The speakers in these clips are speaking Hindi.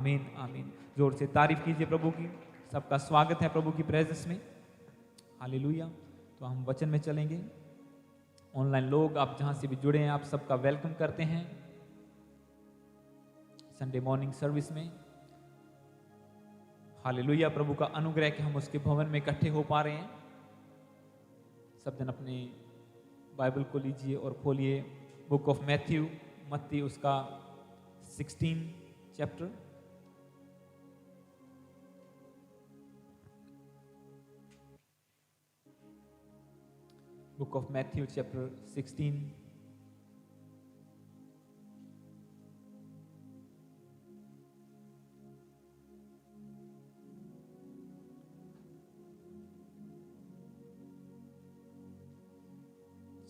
आमीन आमीन। जोर से तारीफ कीजिए प्रभु की। सबका स्वागत है प्रभु की प्रेजेंस में। हालेलुया। तो हम वचन में चलेंगे। ऑनलाइन लोग आप जहां से भी जुड़े हैं, आप सबका वेलकम करते हैं संडे मॉर्निंग सर्विस में। हालेलुया। प्रभु का अनुग्रह कि हम उसके भवन में इकट्ठे हो पा रहे हैं। सब जन अपने बाइबल को लीजिए और खोलिए बुक ऑफ मैथ्यू, मत्ती उसका 16 chapter. Book of Matthew chapter 16.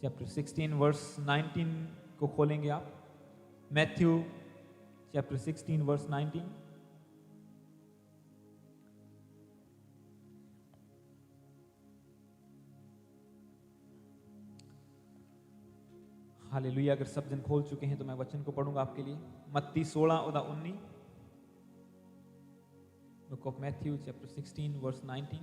Chapter 16 verse 19 को खोलेंगे आप। Matthew chapter 16 verse 19। हालेलुया। अगर सब जन खोल चुके हैं तो मैं वचन को पढ़ूंगा आपके लिए। मत्ती 16:19। Book of Matthew chapter 16 verse 19।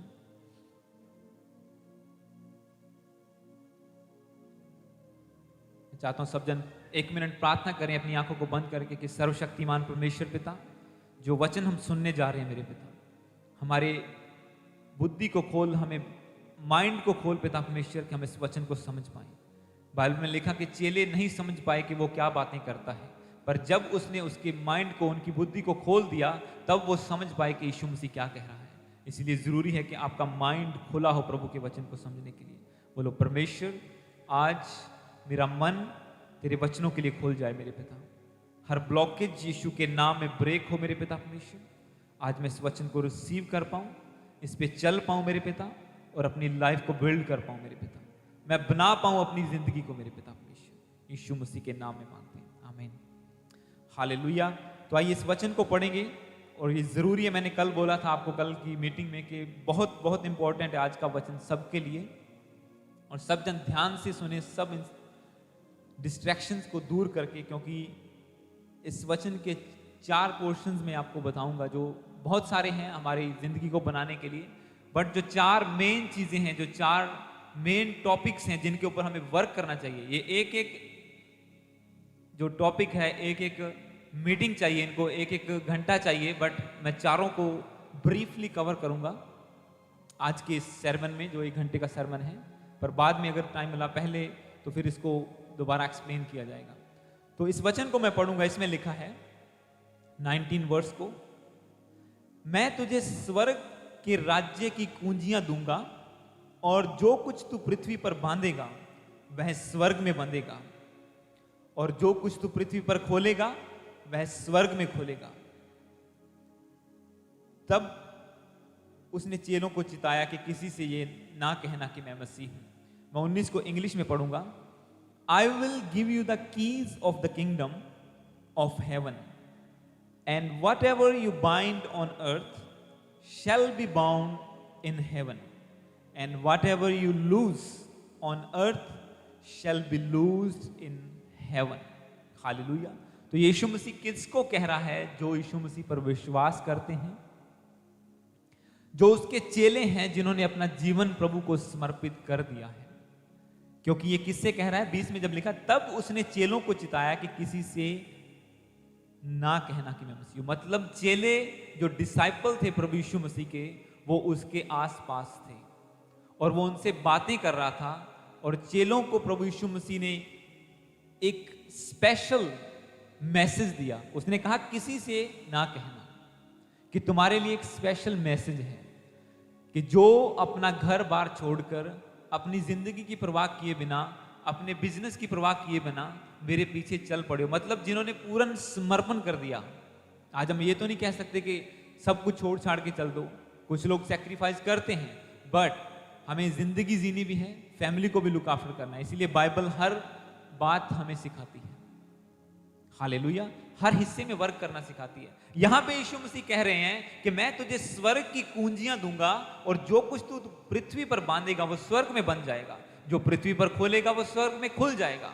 मैं चाहता हूं सब जन 1 मिनट प्रार्थना करें अपनी आंखों को बंद करके कि सर्वशक्तिमान परमेश्वर पिता, जो वचन हम सुनने जा रहे हैं मेरे पिता, हमारे बुद्धि को खोल, हमें माइंड को खोल पिता परमेश्वर, कि हम इस वचन को समझ पाए। बाइबल में लिखा कि चेले नहीं समझ पाए कि वो क्या बातें करता है, पर जब उसने उसके माइंड को, उनकी बुद्धि को खोल दिया, तब वो समझ पाए कि यीशु मसीह क्या कह रहा है। इसलिए जरूरी है कि आपका माइंड खुला हो प्रभु के वचन को समझने के लिए। बोलो परमेश्वर, आज मेरा मन तेरे वचनों के लिए खुल जाए मेरे पिता। हर ब्लॉकेज यीशु के नाम में ब्रेक हो मेरे पिता परमेश्वर। आज मैं इस वचन को रिसीव कर पाऊं, इस पे चल पाऊं मेरे पिता, और अपनी लाइफ को बिल्ड कर पाऊं मेरे पिता। मैं बना पाऊं अपनी जिंदगी को मेरे पिता परमेश्वर। यीशु मसीह के नाम में मांगते हैं, आमीन। हालेलुया। तो आइए इस वचन को पढ़ेंगे। और ये जरूरी है, मैंने कल बोला था आपको कल की मीटिंग में कि बहुत बहुत इंपॉर्टेंट है आज का वचन सबके लिए। और सब जन ध्यान से सुने, सब डिस्ट्रैक्शंस को दूर करके, क्योंकि इस वचन के 4 पोर्शंस में आपको बताऊंगा, जो बहुत सारे हैं हमारी जिंदगी को बनाने के लिए, बट जो 4 मेन चीजें हैं, जो 4 मेन टॉपिक्स हैं जिनके ऊपर हमें वर्क करना चाहिए। ये एक एक जो टॉपिक है, एक एक मीटिंग चाहिए, इनको एक एक घंटा चाहिए, बट मैं चारों को ब्रीफली कवर करूंगा आज के इस sermon में, जो 1 घंटे का sermon है। पर बाद में अगर टाइम मिला पहले तो फिर इसको दोबारा एक्सप्लेन किया जाएगा। तो इस वचन को मैं पढ़ूंगा। इसमें लिखा है 19 वर्स को, मैं तुझे स्वर्ग के राज्य की कुंजियां दूंगा, और जो कुछ तू पृथ्वी पर बांधेगा वह स्वर्ग में बंधेगा, और जो कुछ तू पृथ्वी पर खोलेगा वह स्वर्ग में खोलेगा। तब उसने चेलों को चिताया कि किसी से ये ना कहना कि मैं मसीह हूं। मैं 19 को इंग्लिश में पढ़ूंगा। I will give you the keys of the kingdom of haven, and what ever you bind on earth shell be bound in heaven, and whatever you lose on earth shall be loosed in heaven। Hallelujah. तो यीशु मसीह किसको कह रहा है? जो यीशु मसीह पर विश्वास करते हैं, जो उसके चेले हैं, जिन्होंने अपना जीवन प्रभु को समर्पित कर दिया है। क्योंकि ये किससे कह रहा है? 20 में जब लिखा, तब उसने चेलों को चिताया कि किसी से ना कहना कि मैं मसीह हूं। मतलब चेले जो डिसाइपल थे प्रभु यीशु मसीह के, वो उसके आसपास थे और वो उनसे बातें कर रहा था। और चेलों को प्रभु यीशु मसीह ने एक स्पेशल मैसेज दिया। उसने कहा किसी से ना कहना, कि तुम्हारे लिए एक स्पेशल मैसेज है कि जो अपना घर बार छोड़कर, अपनी जिंदगी की परवाह किए बिना, अपने बिजनेस की परवाह किए बिना मेरे पीछे चल पड़े हो। मतलब जिन्होंने पूर्ण समर्पण कर दिया। आज हम ये तो नहीं कह सकते कि सब कुछ छोड़ छाड़ के चल दो। कुछ लोग सैक्रिफाइस करते हैं, बट हमें जिंदगी जीनी भी है, फैमिली को भी लुक आफ्टर करना है। इसीलिए बाइबल हर बात हमें सिखाती है। हालेलुया। हर हिस्से में वर्क करना सिखाती है। यहां पे यीशु मसीह कह रहे हैं कि मैं तुझे स्वर्ग की कुंजियां दूंगा, और जो कुछ तू पृथ्वी पर बांधेगा वो स्वर्ग में बंध जाएगा, जो पृथ्वी पर खोलेगा वो स्वर्ग में खुल जाएगा।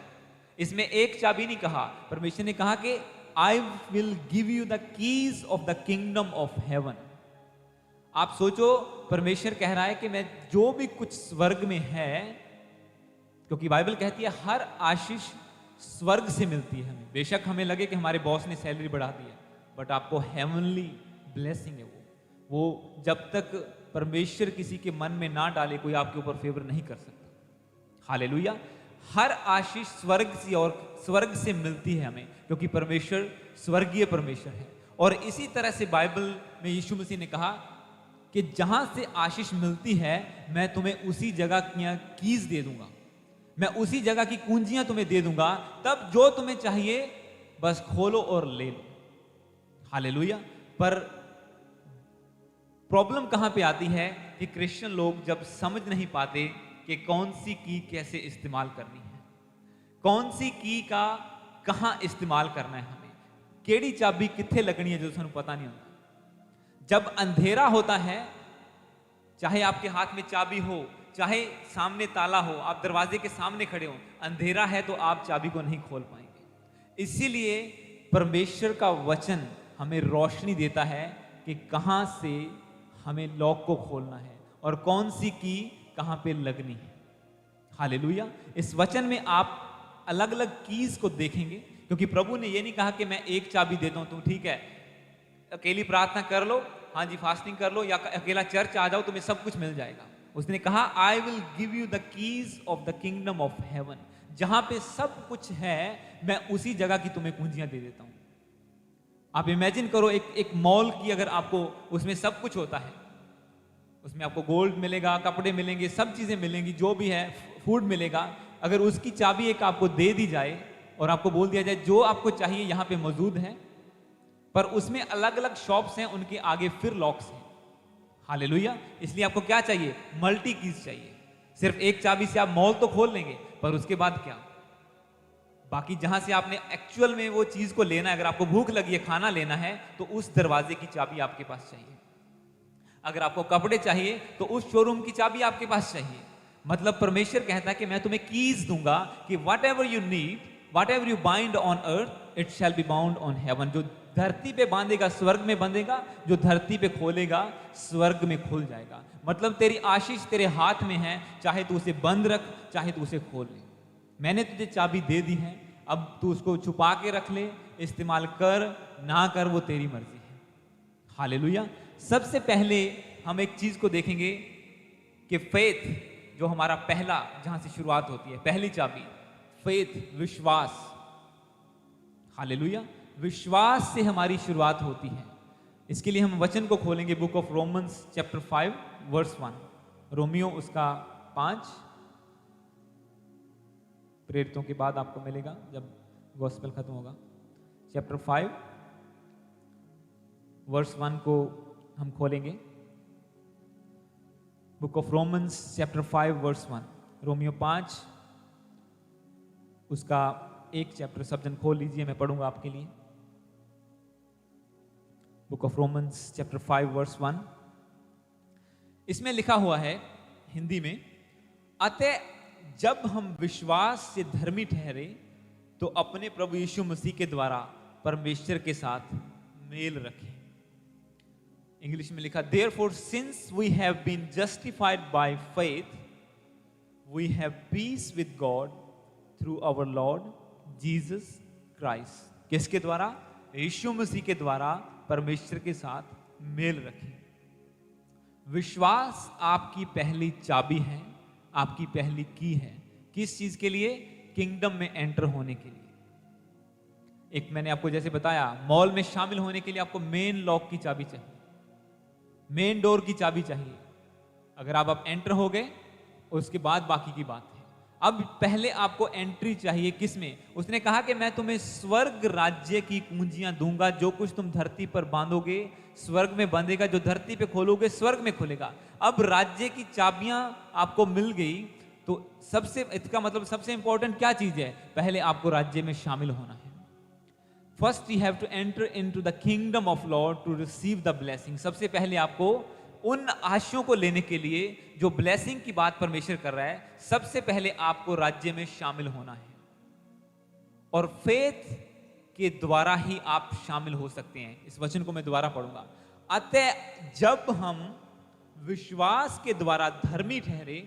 इसमें एक चाबी नहीं कहा, परमेश्वर ने कहा कि I will give you the keys of the kingdom of haven. आप सोचो, परमेश्वर कह रहा है कि मैं जो भी कुछ स्वर्ग में है, क्योंकि बाइबल कहती है हर आशीष स्वर्ग से मिलती है हमें। बेशक हमें लगे कि हमारे बॉस ने सैलरी बढ़ा दी है, बट आपको हेवनली ब्लेसिंग है वो जब तक परमेश्वर किसी के मन में ना डाले कोई आपके ऊपर फेवर नहीं कर सकता। हालेलुया। हर आशीष स्वर्ग से मिलती है हमें, क्योंकि परमेश्वर स्वर्गीय परमेश्वर है। और इसी तरह से बाइबल में यीशु मसीह ने कहा कि जहां से आशीष मिलती है मैं तुम्हें उसी जगह की कीज दे दूंगा, मैं उसी जगह की कुंजियां तुम्हें दे दूंगा, तब जो तुम्हें चाहिए बस खोलो और ले लो। हालेलुया। पर प्रॉब्लम कहां पे आती है कि क्रिश्चियन लोग जब समझ नहीं पाते कि कौन सी की कैसे इस्तेमाल करनी है, कौन सी की का कहां इस्तेमाल करना है, हमें केड़ी चाबी कित्थे लगनी है जो सानू पता नहीं होता। जब अंधेरा होता है, चाहे आपके हाथ में चाबी हो, चाहे सामने ताला हो, आप दरवाजे के सामने खड़े हो, अंधेरा है तो आप चाबी को नहीं खोल पाएंगे। इसीलिए परमेश्वर का वचन हमें रोशनी देता है कि कहां से हमें लॉक को खोलना है और कौन सी की कहां पे लगनी है। हालेलुया। इस वचन में आप अलग अलग कीज को देखेंगे, क्योंकि प्रभु ने ये नहीं कहा कि मैं एक चाबी देता हूं, तुम ठीक है अकेली प्रार्थना कर लो, हाँ जी फास्टिंग कर लो, या अकेला चर्च आ जाओ तुम्हें सब कुछ मिल जाएगा। उसने कहा I will give you the keys of the kingdom of haven. जहां पे सब कुछ है मैं उसी जगह की तुम्हें कुंजियां दे देता हूं। आप इमेजिन करो एक मॉल की, अगर आपको उसमें सब कुछ होता है, उसमें आपको गोल्ड मिलेगा, कपड़े मिलेंगे, सब चीजें मिलेंगी, जो भी है फूड मिलेगा, अगर उसकी चाबी एक आपको दे दी जाए और आपको बोल दिया जाए जो आपको चाहिए यहां पे मौजूद है, पर उसमें अलग अलग शॉप्स हैं, उनके आगे फिर लॉक्स हैं। हालेलुया। इसलिए आपको क्या चाहिए? मल्टी कीज चाहिए। सिर्फ एक चाबी से आप मॉल तो खोल लेंगे, पर उसके बाद क्या? बाकी जहां से आपने एक्चुअल में वो चीज को लेना है, अगर आपको भूख लगी है, खाना लेना है, तो उस दरवाजे की चाबी आपके पास चाहिए। अगर आपको कपड़े चाहिए तो उस शोरूम की चाबी आपके पास चाहिए। मतलब परमेश्वर कहता है कि मैं तुम्हें कीज दूंगा कि whatever you need, whatever you bind on earth it shall be bound on heaven. जो धरती पे बांधेगा स्वर्ग में बंधेगा, जो धरती पे खोलेगा स्वर्ग में खुल जाएगा। मतलब तेरी आशीष तेरे हाथ में है, चाहे तू उसे बंद रख, चाहे तू उसे खोल ले। मैंने तुझे चाबी दे दी है, अब तू उसको छुपा के रख ले, इस्तेमाल कर ना कर वो तेरी मर्जी है। हालेलुया। सबसे पहले हम एक चीज को देखेंगे कि फेथ, जो हमारा पहला जहां से शुरुआत होती है, पहली चाबी फेथ, विश्वास। हालेलुया। विश्वास से हमारी शुरुआत होती है। इसके लिए हम वचन को खोलेंगे, book of Romans chapter 5 verse 1। रोमियो उसका 5 प्रेरितों के बाद आपको मिलेगा जब गॉस्पेल खत्म होगा। चैप्टर 5 वर्स 1 को हम खोलेंगे। Book of Romans chapter 5 verse 1। रोमियो 5 उसका एक चैप्टर सब जन खोल लीजिए, मैं पढ़ूंगा आपके लिए। Book of Romans chapter 5 verse 1। इसमें लिखा हुआ है हिंदी में, अतः जब हम विश्वास से धर्मी ठहरे तो अपने प्रभु यीशु मसीह के द्वारा परमेश्वर के साथ मेल रखें। इंग्लिश में लिखा, therefore since we have been justified by faith we have peace with God through our Lord Jesus Christ। किसके द्वारा? यीशु मसीह के द्वारा परमेश्वर के साथ मेल रखें। विश्वास आपकी पहली चाबी है, आपकी पहली की है। किस चीज के लिए? किंगडम में एंटर होने के लिए। एक मैंने आपको जैसे बताया, मॉल में शामिल होने के लिए आपको मेन लॉक की चाबी चाहिए, मेन डोर की चाबी चाहिए। अगर आप एंटर हो गए, उसके बाद बाकी की बात है। अब पहले आपको एंट्री चाहिए किसमें? उसने कहा कि मैं तुम्हें स्वर्ग राज्य की कुंजियां दूंगा, जो कुछ तुम धरती पर बांधोगे स्वर्ग में बंधेगा, जो धरती पे खोलोगे स्वर्ग में खुलेगा। अब राज्य की चाबियां आपको मिल गई, तो इसका मतलब सबसे इंपॉर्टेंट क्या चीज है? पहले आपको राज्य में शामिल होना है। First you have to enter into the kingdom of lord to receive the blessing. सबसे पहले आपको उन आशीषों को लेने के लिए जो ब्लेसिंग की बात परमेश्वर कर रहा है, सबसे पहले आपको राज्य में शामिल होना है। और फेथ के द्वारा ही आप शामिल हो सकते हैं। इस वचन को मैं दोबारा पढ़ूंगा। अतः जब हम विश्वास के द्वारा धर्मी ठहरे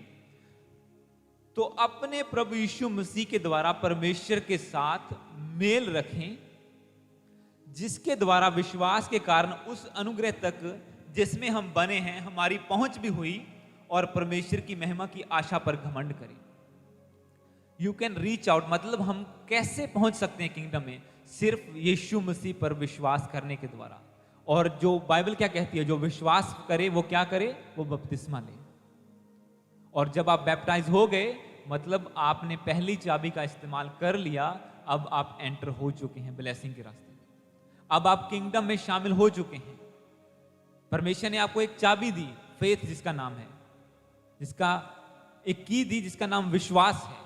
तो अपने प्रभु यीशु मसीह के द्वारा परमेश्वर के साथ मेल रखें, जिसके द्वारा विश्वास के कारण उस अनुग्रह तक जिसमें हम बने हैं हमारी पहुंच भी हुई, और परमेश्वर की महिमा की आशा पर घमंड करें। यू कैन रीच आउट, मतलब हम कैसे पहुंच सकते हैं किंगडम में? सिर्फ यीशु मसीह पर विश्वास करने के द्वारा। और जो बाइबल क्या कहती है, जो विश्वास करे वो क्या करे? वो बपतिस्मा ले। और जब आप बैप्टाइज हो गए, मतलब आपने पहली चाबी का इस्तेमाल कर लिया, अब आप एंटर हो चुके हैं ब्लेसिंग के रास्ते में। अब आप किंगडम में शामिल हो चुके हैं। परमेश्वर ने आपको एक चाबी दी, फेथ जिसका नाम है, जिसका एक की दी जिसका नाम विश्वास है।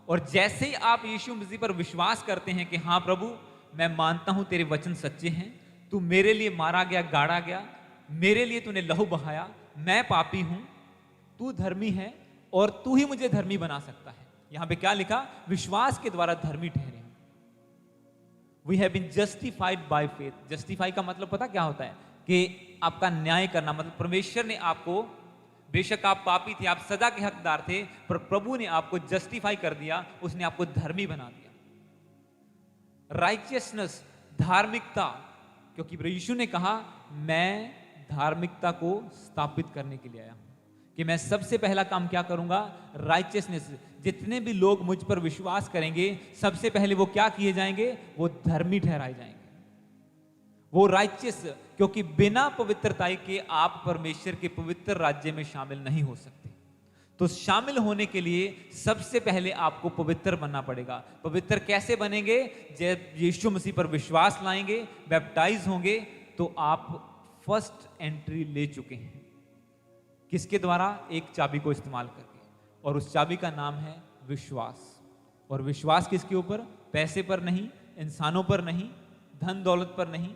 और जैसे ही आप यीशु मसीह पर विश्वास करते हैं कि हाँ प्रभु, मैं मानता हूं तेरे वचन सच्चे हैं, तू मेरे लिए मारा गया, गाड़ा गया, मेरे लिए तूने लहू बहाया, मैं पापी हूं, तू धर्मी है और तू ही मुझे धर्मी बना सकता है। यहां पे क्या लिखा? विश्वास के द्वारा धर्मी ठहरे। We have been justified by faith. Justify का मतलब पता क्या होता है? कि आपका न्याय करना। मतलब परमेश्वर ने आपको, बेशक आप पापी थे, आप सजा के हकदार थे, पर प्रभु ने आपको जस्टिफाई कर दिया, उसने आपको धर्मी बना दिया। राइचियसनेस, धार्मिकता, क्योंकि यीशु ने कहा मैं धार्मिकता को स्थापित करने के लिए आया हूं, कि मैं सबसे पहला काम क्या करूंगा? राइचियसनेस। जितने भी लोग मुझ पर विश्वास करेंगे, सबसे पहले वो क्या किए जाएंगे? वो धर्मी ठहराए जाएंगे, वो राइचियस। क्योंकि बिना पवित्रता के आप परमेश्वर के पवित्र राज्य में शामिल नहीं हो सकते। तो शामिल होने के लिए सबसे पहले आपको पवित्र बनना पड़ेगा। पवित्र कैसे बनेंगे? जब यीशु मसीह पर विश्वास लाएंगे, बैप्टाइज होंगे, तो आप फर्स्ट एंट्री ले चुके हैं। किसके द्वारा? एक चाबी को इस्तेमाल करके, और उस चाबी का नाम है विश्वास। और विश्वास किसके ऊपर? पैसे पर नहीं, इंसानों पर नहीं, धन दौलत पर नहीं,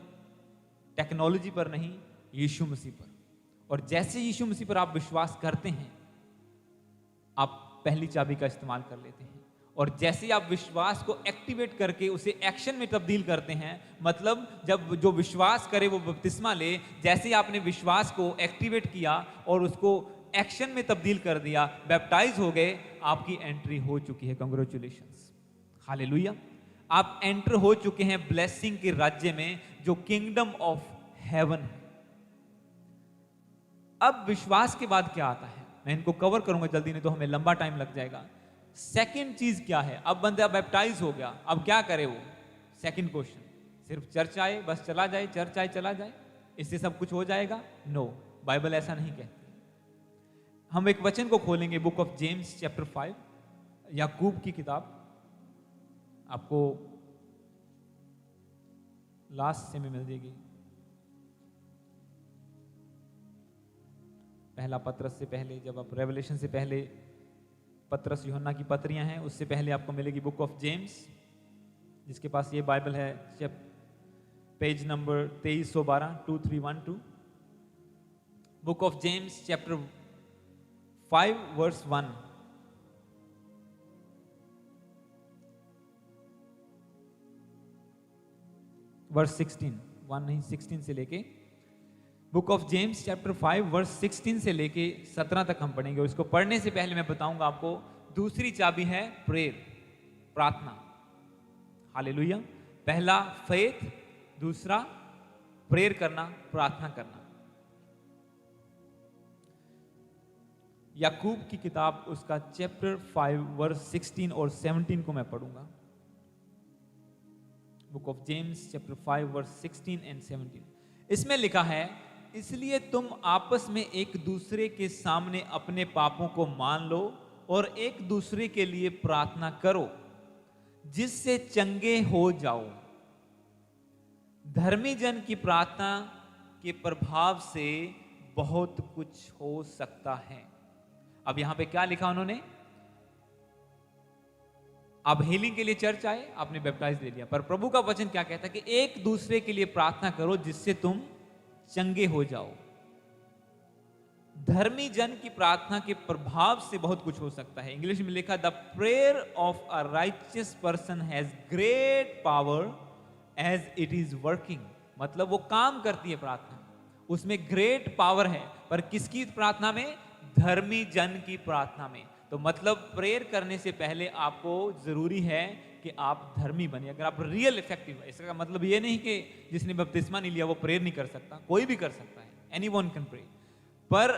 टेक्नोलॉजी पर नहीं, यीशु मसीह पर। और जैसे यीशु मसीह पर आप विश्वास करते हैं, आप पहली चाबी का इस्तेमाल कर लेते हैं। और जैसे आप विश्वास को एक्टिवेट करके उसे एक्शन में तब्दील करते हैं, मतलब जब जो विश्वास करे वो बपतिस्मा ले, जैसे ही आपने विश्वास को एक्टिवेट किया और उसको एक्शन में तब्दील कर दिया, बैप्टाइज हो गए, आपकी एंट्री हो चुकी है। Congratulations, hallelujah. आप एंटर हो चुके हैं ब्लेसिंग के राज्य में, जो किंगडम ऑफ हेवन है। अब विश्वास के बाद क्या आता है? मैं इनको कवर करूंगा जल्दी, नहीं तो हमें लंबा टाइम लग जाएगा। सेकंड चीज क्या है? अब बंदा बैप्टाइज हो गया, अब क्या करे वो? सेकंड क्वेश्चन, सिर्फ चर्च आए, बस चला जाए, चर्च आए चला जाए, इससे सब कुछ हो जाएगा? नो, बाइबल ऐसा नहीं कहती। हम एक वचन को खोलेंगे, बुक ऑफ जेम्स चैप्टर 5, याकूब की किताब। आपको लास्ट से में मिल जाएगी। पहला पत्रस से पहले, जब आप रेवलेशन से पहले पत्रस यूहन्ना की पत्रियां हैं, उससे पहले आपको मिलेगी बुक ऑफ जेम्स। जिसके पास ये बाइबल है, page number 2312, 2312, book of James chapter 5 verse 1। Verse 16, 1 नहीं 16 से लेके, book of James chapter 5 verse 16 से लेके 17 तक हम पढ़ेंगे। उसको पढ़ने से पहले मैं बताऊंगा आपको, दूसरी चाबी है प्रेयर, प्रार्थना। हालेलुया। पहला फेथ, दूसरा प्रेयर करना, प्रार्थना करना। याकूब की किताब, उसका चैप्टर 5 वर्स 16 और 17 को मैं पढ़ूंगा। Book of James chapter 5 verse 16 and 17। इसमें लिखा है, इसलिए तुम आपस में एक दूसरे के सामने अपने पापों को मान लो और एक दूसरे के लिए प्रार्थना करो, जिससे चंगे हो जाओ। धर्मी जन की प्रार्थना के प्रभाव से बहुत कुछ हो सकता है। अब यहां पे क्या लिखा उन्होंने? आप हीलिंग के लिए चर्च आए, आपने बैप्टाइज ले लिया, पर प्रभु का वचन क्या कहता है कि एक दूसरे के लिए प्रार्थना करो, जिससे तुम चंगे हो जाओ। धर्मी जन की प्रार्थना के प्रभाव से बहुत कुछ हो सकता है। इंग्लिश में लिखा, the prayer of a righteous person has great power as it is working, मतलब वो काम करती है प्रार्थना, उसमें ग्रेट पावर है। पर किसकी प्रार्थना में? धर्मी जन की प्रार्थना में। तो मतलब प्रेयर करने से पहले आपको जरूरी है कि आप धर्मी बनिए। अगर आप रियल इफेक्टिव है, इसका मतलब ये नहीं कि जिसने बपतिस्मा नहीं लिया वो प्रेयर नहीं कर सकता, कोई भी कर सकता है, एनीवन कैन प्रे। पर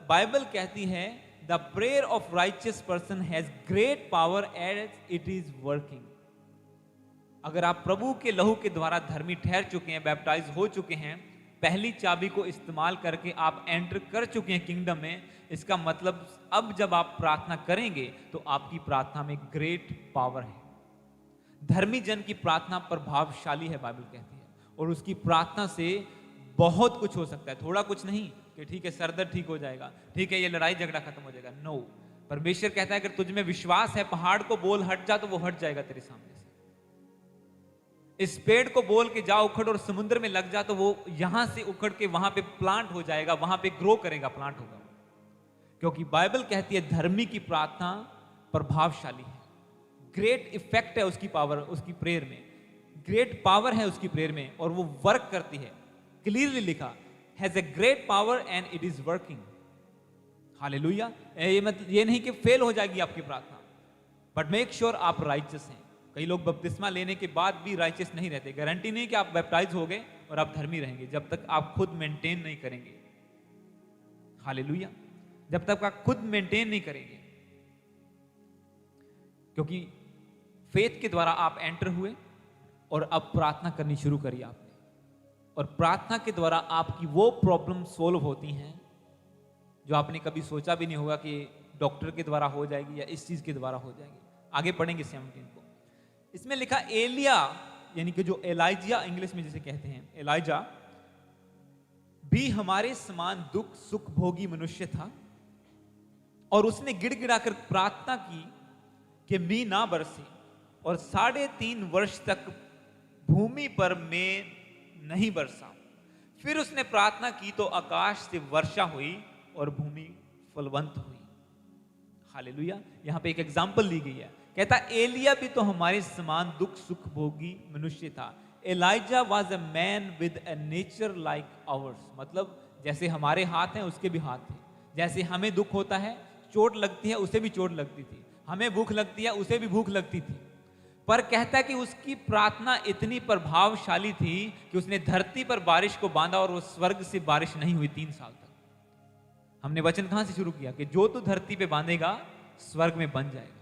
बाइबल कहती है the prayer of righteous person has great power as it is working. अगर आप प्रभु के लहू के द्वारा धर्मी ठहर चुके हैं, बैप्टाइज हो चुके हैं, पहली चाबी को इस्तेमाल करके आप एंटर कर चुके हैं किंगडम में, इसका मतलब अब जब आप प्रार्थना करेंगे तो आपकी प्रार्थना में ग्रेट पावर है। धर्मी जन की प्रार्थना प्रभावशाली है, बाइबल कहती है, और उसकी प्रार्थना से बहुत कुछ हो सकता है। थोड़ा कुछ नहीं कि ठीक है सर दर्द ठीक हो जाएगा, ठीक है ये लड़ाई झगड़ा खत्म हो जाएगा। नो, परमेश्वर कहता है अगर तुझ में विश्वास है, पहाड़ को बोल हट जा, तो वो हट जाएगा तेरे सामने से। इस पेड़ को बोल के जा उखड़ और समुद्र में लग जा, तो वो यहां से उखड़ के वहां पे प्लांट हो जाएगा, वहां पे ग्रो करेगा, प्लांट होगा। क्योंकि बाइबल कहती है धर्मी की प्रार्थना प्रभावशाली है, ग्रेट इफेक्ट है उसकी पावर, उसकी प्रेयर में ग्रेट पावर है उसकी प्रेयर में, और वो वर्क करती है। क्लियरली लिखा, has a great power and it is working. Hallelujah. ये नहीं कि फेल हो जाएगी आपकी प्रार्थना, बट मेक श्योर आप राइचियस हैं। कई लोग बपतिस्मा लेने के बाद भी राइचियस नहीं रहते। गारंटी नहीं कि आप बैप्टाइज हो गए और आप धर्मी रहेंगे, जब तक आप खुद मेंटेन नहीं करेंगे। हालेलुया। जब तक आप खुद मेंटेन नहीं करेंगे, क्योंकि फेथ के द्वारा आप एंटर हुए और अब प्रार्थना करनी शुरू करी आपने, और प्रार्थना के द्वारा आपकी वो प्रॉब्लम सोल्व होती हैं जो आपने कभी सोचा भी नहीं होगा कि डॉक्टर के द्वारा हो जाएगी या इस चीज के द्वारा हो जाएगी। आगे पढ़ेंगे 17 को। इसमें लिखा एलिया, यानी कि जो एलाइजा इंग्लिश में जिसे कहते हैं, एलाइजा भी हमारे समान दुख सुख भोगी मनुष्य था, और उसने गिड़गिड़ाकर प्रार्थना की कि मींह ना बरसे, और 3.5 वर्ष तक भूमि पर मेघ नहीं बरसा। फिर उसने प्रार्थना की तो आकाश से वर्षा हुई और भूमि फलवंत हुई। हालेलुया। यहां पे एक एग्जांपल ली गई है, कहता एलिया भी तो हमारे समान दुख सुख भोगी मनुष्य था। Elijah was a man with a nature like ours, मतलब जैसे हमारे हाथ हैं उसके भी हाथ थे। जैसे हमें दुख होता है, चोट लगती है, उसे भी चोट लगती थी, हमें भूख लगती है, उसे भी भूख लगती थी। पर कहता है कि उसकी प्रार्थना इतनी प्रभावशाली थी कि उसने धरती पर बारिश को बांधा और वो स्वर्ग से बारिश नहीं हुई 3 साल तक। हमने वचन कहां से शुरू किया कि जो तू धरती पे बांधेगा स्वर्ग में बन जाएगा।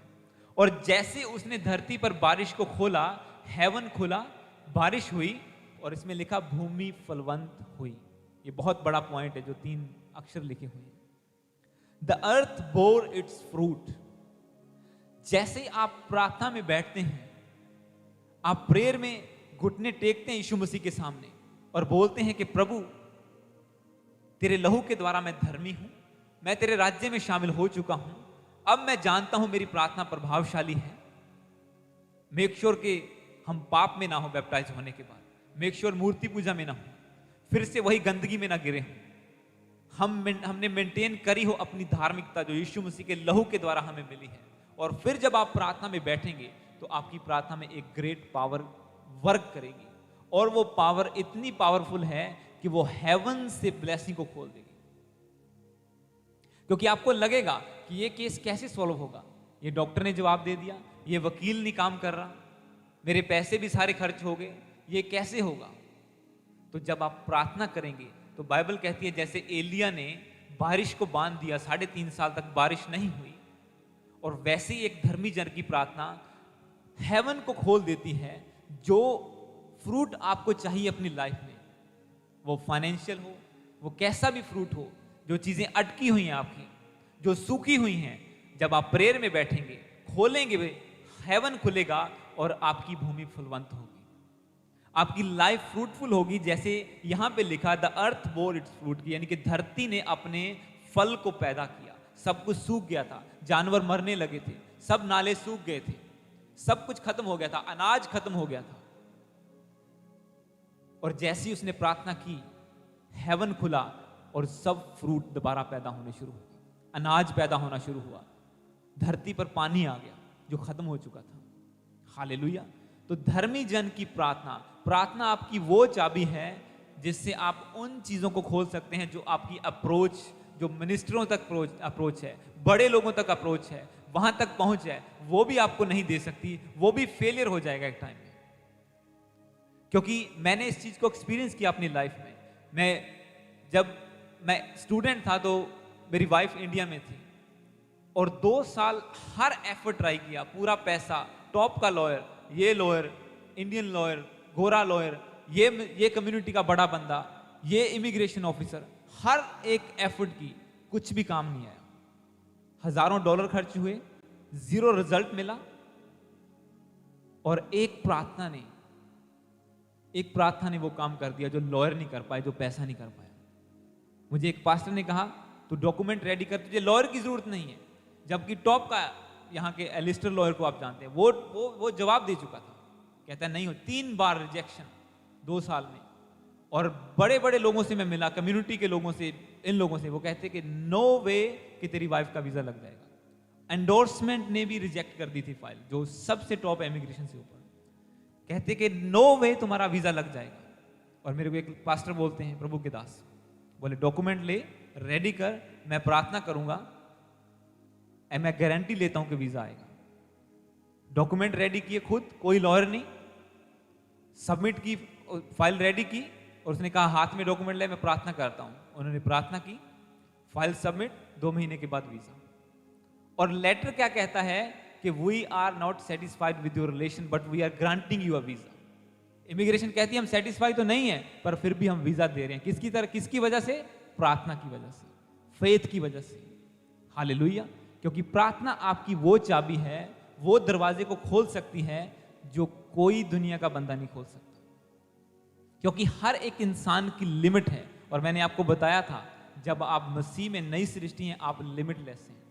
और जैसे उसने धरती पर बारिश को खोला, हेवन खुला, बारिश हुई, और इसमें लिखा भूमि फलवंत हुई। ये बहुत बड़ा पॉइंट है जो 3 अक्षर लिखे हुए हैं। The earth bore its fruit. जैसे ही आप प्रार्थना में बैठते हैं, आप प्रेयर में घुटने टेकते हैं यीशु मसीह के सामने और बोलते हैं कि प्रभु तेरे लहू के द्वारा मैं धर्मी हूं, मैं तेरे राज्य में शामिल हो चुका हूं, अब मैं जानता हूं मेरी प्रार्थना प्रभावशाली है। मेक श्योर कि हम पाप में ना हो बैप्टाइज होने के बाद, मेक श्योर मूर्ति पूजा में ना हो, फिर से वही गंदगी में ना गिरे हो। हमने मेंटेन करी हो अपनी धार्मिकता जो यीशु मसीह के लहू के द्वारा हमें मिली है। और फिर जब आप प्रार्थना में बैठेंगे तो आपकी प्रार्थना में एक ग्रेट पावर वर्क करेगी, और वो पावर इतनी पावरफुल है कि वो हेवन से ब्लेसिंग को खोल देगी। क्योंकि आपको लगेगा कि ये केस कैसे सॉल्व होगा, ये डॉक्टर ने जवाब दे दिया, ये वकील नहीं काम कर रहा, मेरे पैसे भी सारे खर्च हो गए, ये कैसे होगा। तो जब आप प्रार्थना करेंगे तो बाइबल कहती है जैसे एलिया ने बारिश को बांध दिया, 3.5 साल तक बारिश नहीं हुई, और वैसे ही एक धर्मी जन की प्रार्थना हेवन को खोल देती है। जो फ्रूट आपको चाहिए अपनी लाइफ में, वो फाइनेंशियल हो, वो कैसा भी फ्रूट हो, जो चीजें अटकी हुई हैं आपकी, जो सूखी हुई हैं, जब आप प्रेयर में बैठेंगे, खोलेंगे, हेवन खुलेगा और आपकी भूमि फलवंत होगी, आपकी लाइफ फ्रूटफुल होगी। जैसे यहां पे लिखा the earth bore its fruit, यानी कि धरती ने अपने फल को पैदा किया। सब कुछ सूख गया था, जानवर मरने लगे थे, सब नाले सूख गए थे, सब कुछ खत्म हो गया था, अनाज खत्म हो गया था। और जैसे ही उसने प्रार्थना की, हेवन खुला और सब फ्रूट दोबारा पैदा होने शुरू हुए, अनाज पैदा होना शुरू हुआ, धरती पर पानी आ गया जो खत्म हो चुका था। हालेलुया। तो धर्मी जन की प्रार्थना, प्रार्थना आपकी वो चाबी है जिससे आप उन चीजों को खोल सकते हैं जो आपकी अप्रोच, जो मिनिस्टरों तक अप्रोच है, बड़े लोगों तक अप्रोच है, वहां तक पहुंच है, वो भी आपको नहीं दे सकती, वो भी फेलियर हो जाएगा एक टाइम में। क्योंकि मैंने इस चीज को एक्सपीरियंस किया अपनी लाइफ में। जब मैं स्टूडेंट था तो मेरी वाइफ इंडिया में थी और 2 साल हर एफर्ट ट्राई किया, पूरा पैसा, टॉप का लॉयर, ये लॉयर, इंडियन लॉयर, गोरा लॉयर, ये कम्युनिटी का बड़ा बंदा, ये इमिग्रेशन ऑफिसर, हर एक एफर्ट की, कुछ भी काम नहीं आया। हजारों डॉलर खर्च हुए, 0 रिजल्ट मिला। और एक प्रार्थना ने वो काम कर दिया जो लॉयर नहीं कर पाए, जो पैसा नहीं कर पाया। मुझे एक पास्टर ने कहा, तू डॉक्यूमेंट रेडी कर, तुझे लॉयर की जरूरत नहीं है। जबकि टॉप का यहाँ के एलिस्टर लॉयर को आप जानते हैं, वो जवाब दे चुका था, कहता है नहीं हो। 3 बार रिजेक्शन 2 साल में। और बड़े बड़े लोगों से मैं मिला, कम्युनिटी के लोगों से, इन लोगों से, वो कहते कि नो वे कि तेरी वाइफ का वीजा लग जाएगा। एंडोर्समेंट ने भी रिजेक्ट कर दी थी फाइल, जो सबसे टॉप इमिग्रेशन से ऊपर, कहते कि नो वे तुम्हारा वीजा लग जाएगा। और मेरे को एक पास्टर बोलते हैं, प्रभु के दास, बोले डॉक्यूमेंट ले, रेडी कर, मैं प्रार्थना करूंगा, मैं गारंटी लेता हूं कि वीजा आएगा। डॉक्यूमेंट रेडी किए खुद, कोई लॉयर नहीं, सबमिट की, फाइल रेडी की, और उसने कहा हाथ में डॉक्यूमेंट ले, मैं प्रार्थना करता हूं। उन्होंने प्रार्थना की, फाइल सबमिट, 2 महीने के बाद वीजा। और लेटर क्या कहता है कि we are not satisfied with your relation but we are granting you a visa. Immigration कहती है हम सेटिस्फाई तो नहीं है, पर फिर भी हम वीजा दे रहे हैं। किसकी वजह से? प्रार्थना की वजह से, फेथ की वजह से। हालेलुया। क्योंकि प्रार्थना आपकी वो चाबी है, वो दरवाजे को खोल सकती है जो कोई दुनिया का बंदा नहीं खोल सकता। क्योंकि हर एक इंसान की लिमिट है। और मैंने आपको बताया था, जब आप मसीह में नई सृष्टि हैं, आप लिमिटलेस हैं।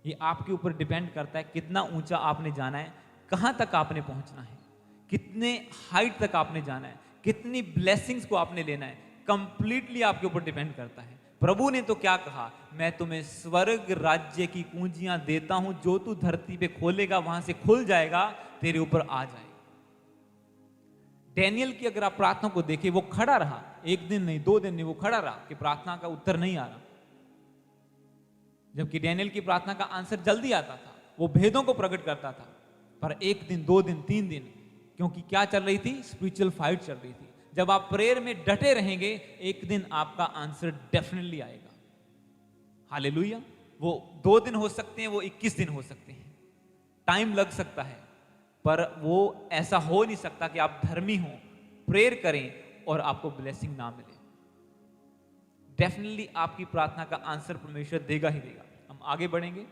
ये आपके ऊपर डिपेंड करता है कितना ऊंचा आपने जाना है, कहां तक आपने पहुंचना है, कितने हाइट तक आपने जाना है, कितनी ब्लेसिंग्स को आपने लेना है, कंप्लीटली आपके ऊपर डिपेंड करता है। प्रभु ने तो क्या कहा, मैं तुम्हें स्वर्ग राज्य की कुंजियां देता हूं, जो तू धरती पे खोलेगा वहां से खुल जाएगा, तेरे ऊपर आ जाएगा। डैनियल की अगर आप प्रार्थना को देखें, वो खड़ा रहा, 1 दिन नहीं, 2 दिन नहीं, वो खड़ा रहा कि प्रार्थना का उत्तर नहीं आ रहा। जबकि डैनियल की प्रार्थना का आंसर जल्दी आता था, वो भेदों को प्रकट करता था। पर 1 दिन, 2 दिन, 3 दिन, क्योंकि क्या चल रही थी? स्पिरिचुअल फाइट चल रही थी। जब आप प्रेयर में डटे रहेंगे, एक दिन आपका आंसर डेफिनेटली आएगा। हालेलुया। वो 2 दिन हो सकते हैं, वो 21 दिन हो सकते हैं, टाइम लग सकता है, पर वो ऐसा हो नहीं सकता कि आप धर्मी हो, प्रेयर करें और आपको ब्लेसिंग ना मिले। डेफिनेटली आपकी प्रार्थना का आंसर परमेश्वर देगा ही देगा। हम आगे बढ़ेंगे,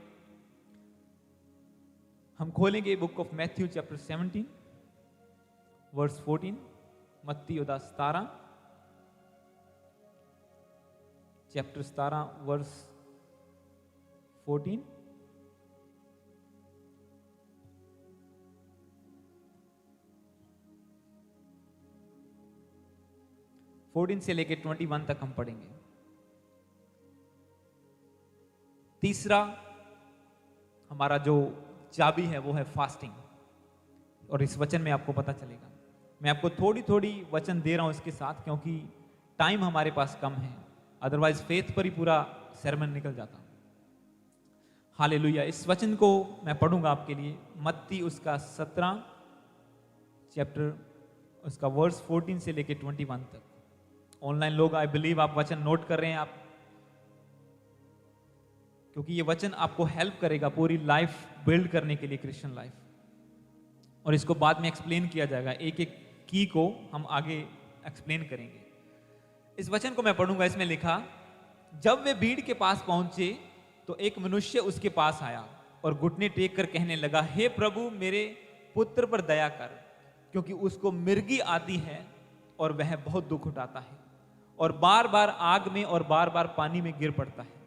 हम खोलेंगे book of Matthew chapter 17 verse 14। मत्ती 17 चैप्टर 17 वर्स 14। से लेकर 21 तक हम पढ़ेंगे। तीसरा हमारा जो चाबी है वो है फास्टिंग। और इस वचन में आपको पता चलेगा, मैं आपको थोड़ी थोड़ी वचन दे रहा हूं इसके साथ, क्योंकि टाइम हमारे पास कम है, अदरवाइज फेथ पर ही पूरा sermon निकल जाता। हालेलुया। इस वचन को मैं पढ़ूंगा आपके लिए, मत्ती उसका 17 चैप्टर उसका वर्स 14 से लेकर 21 तक। ऑनलाइन लोग, आई बिलीव आप वचन नोट कर रहे हैं आप, क्योंकि ये वचन आपको हेल्प करेगा पूरी लाइफ बिल्ड करने के लिए, क्रिश्चियन लाइफ। और इसको बाद में एक्सप्लेन किया जाएगा, एक एक की को हम आगे एक्सप्लेन करेंगे। इस वचन को मैं पढ़ूंगा। इसमें लिखा, जब वे भीड़ के पास पहुंचे तो एक मनुष्य उसके पास आया और घुटने टेक कर कहने लगा, हे प्रभु, मेरे पुत्र पर दया कर, क्योंकि उसको मिर्गी आती है और वह बहुत दुख उठाता है और बार बार आग में और बार बार पानी में गिर पड़ता है।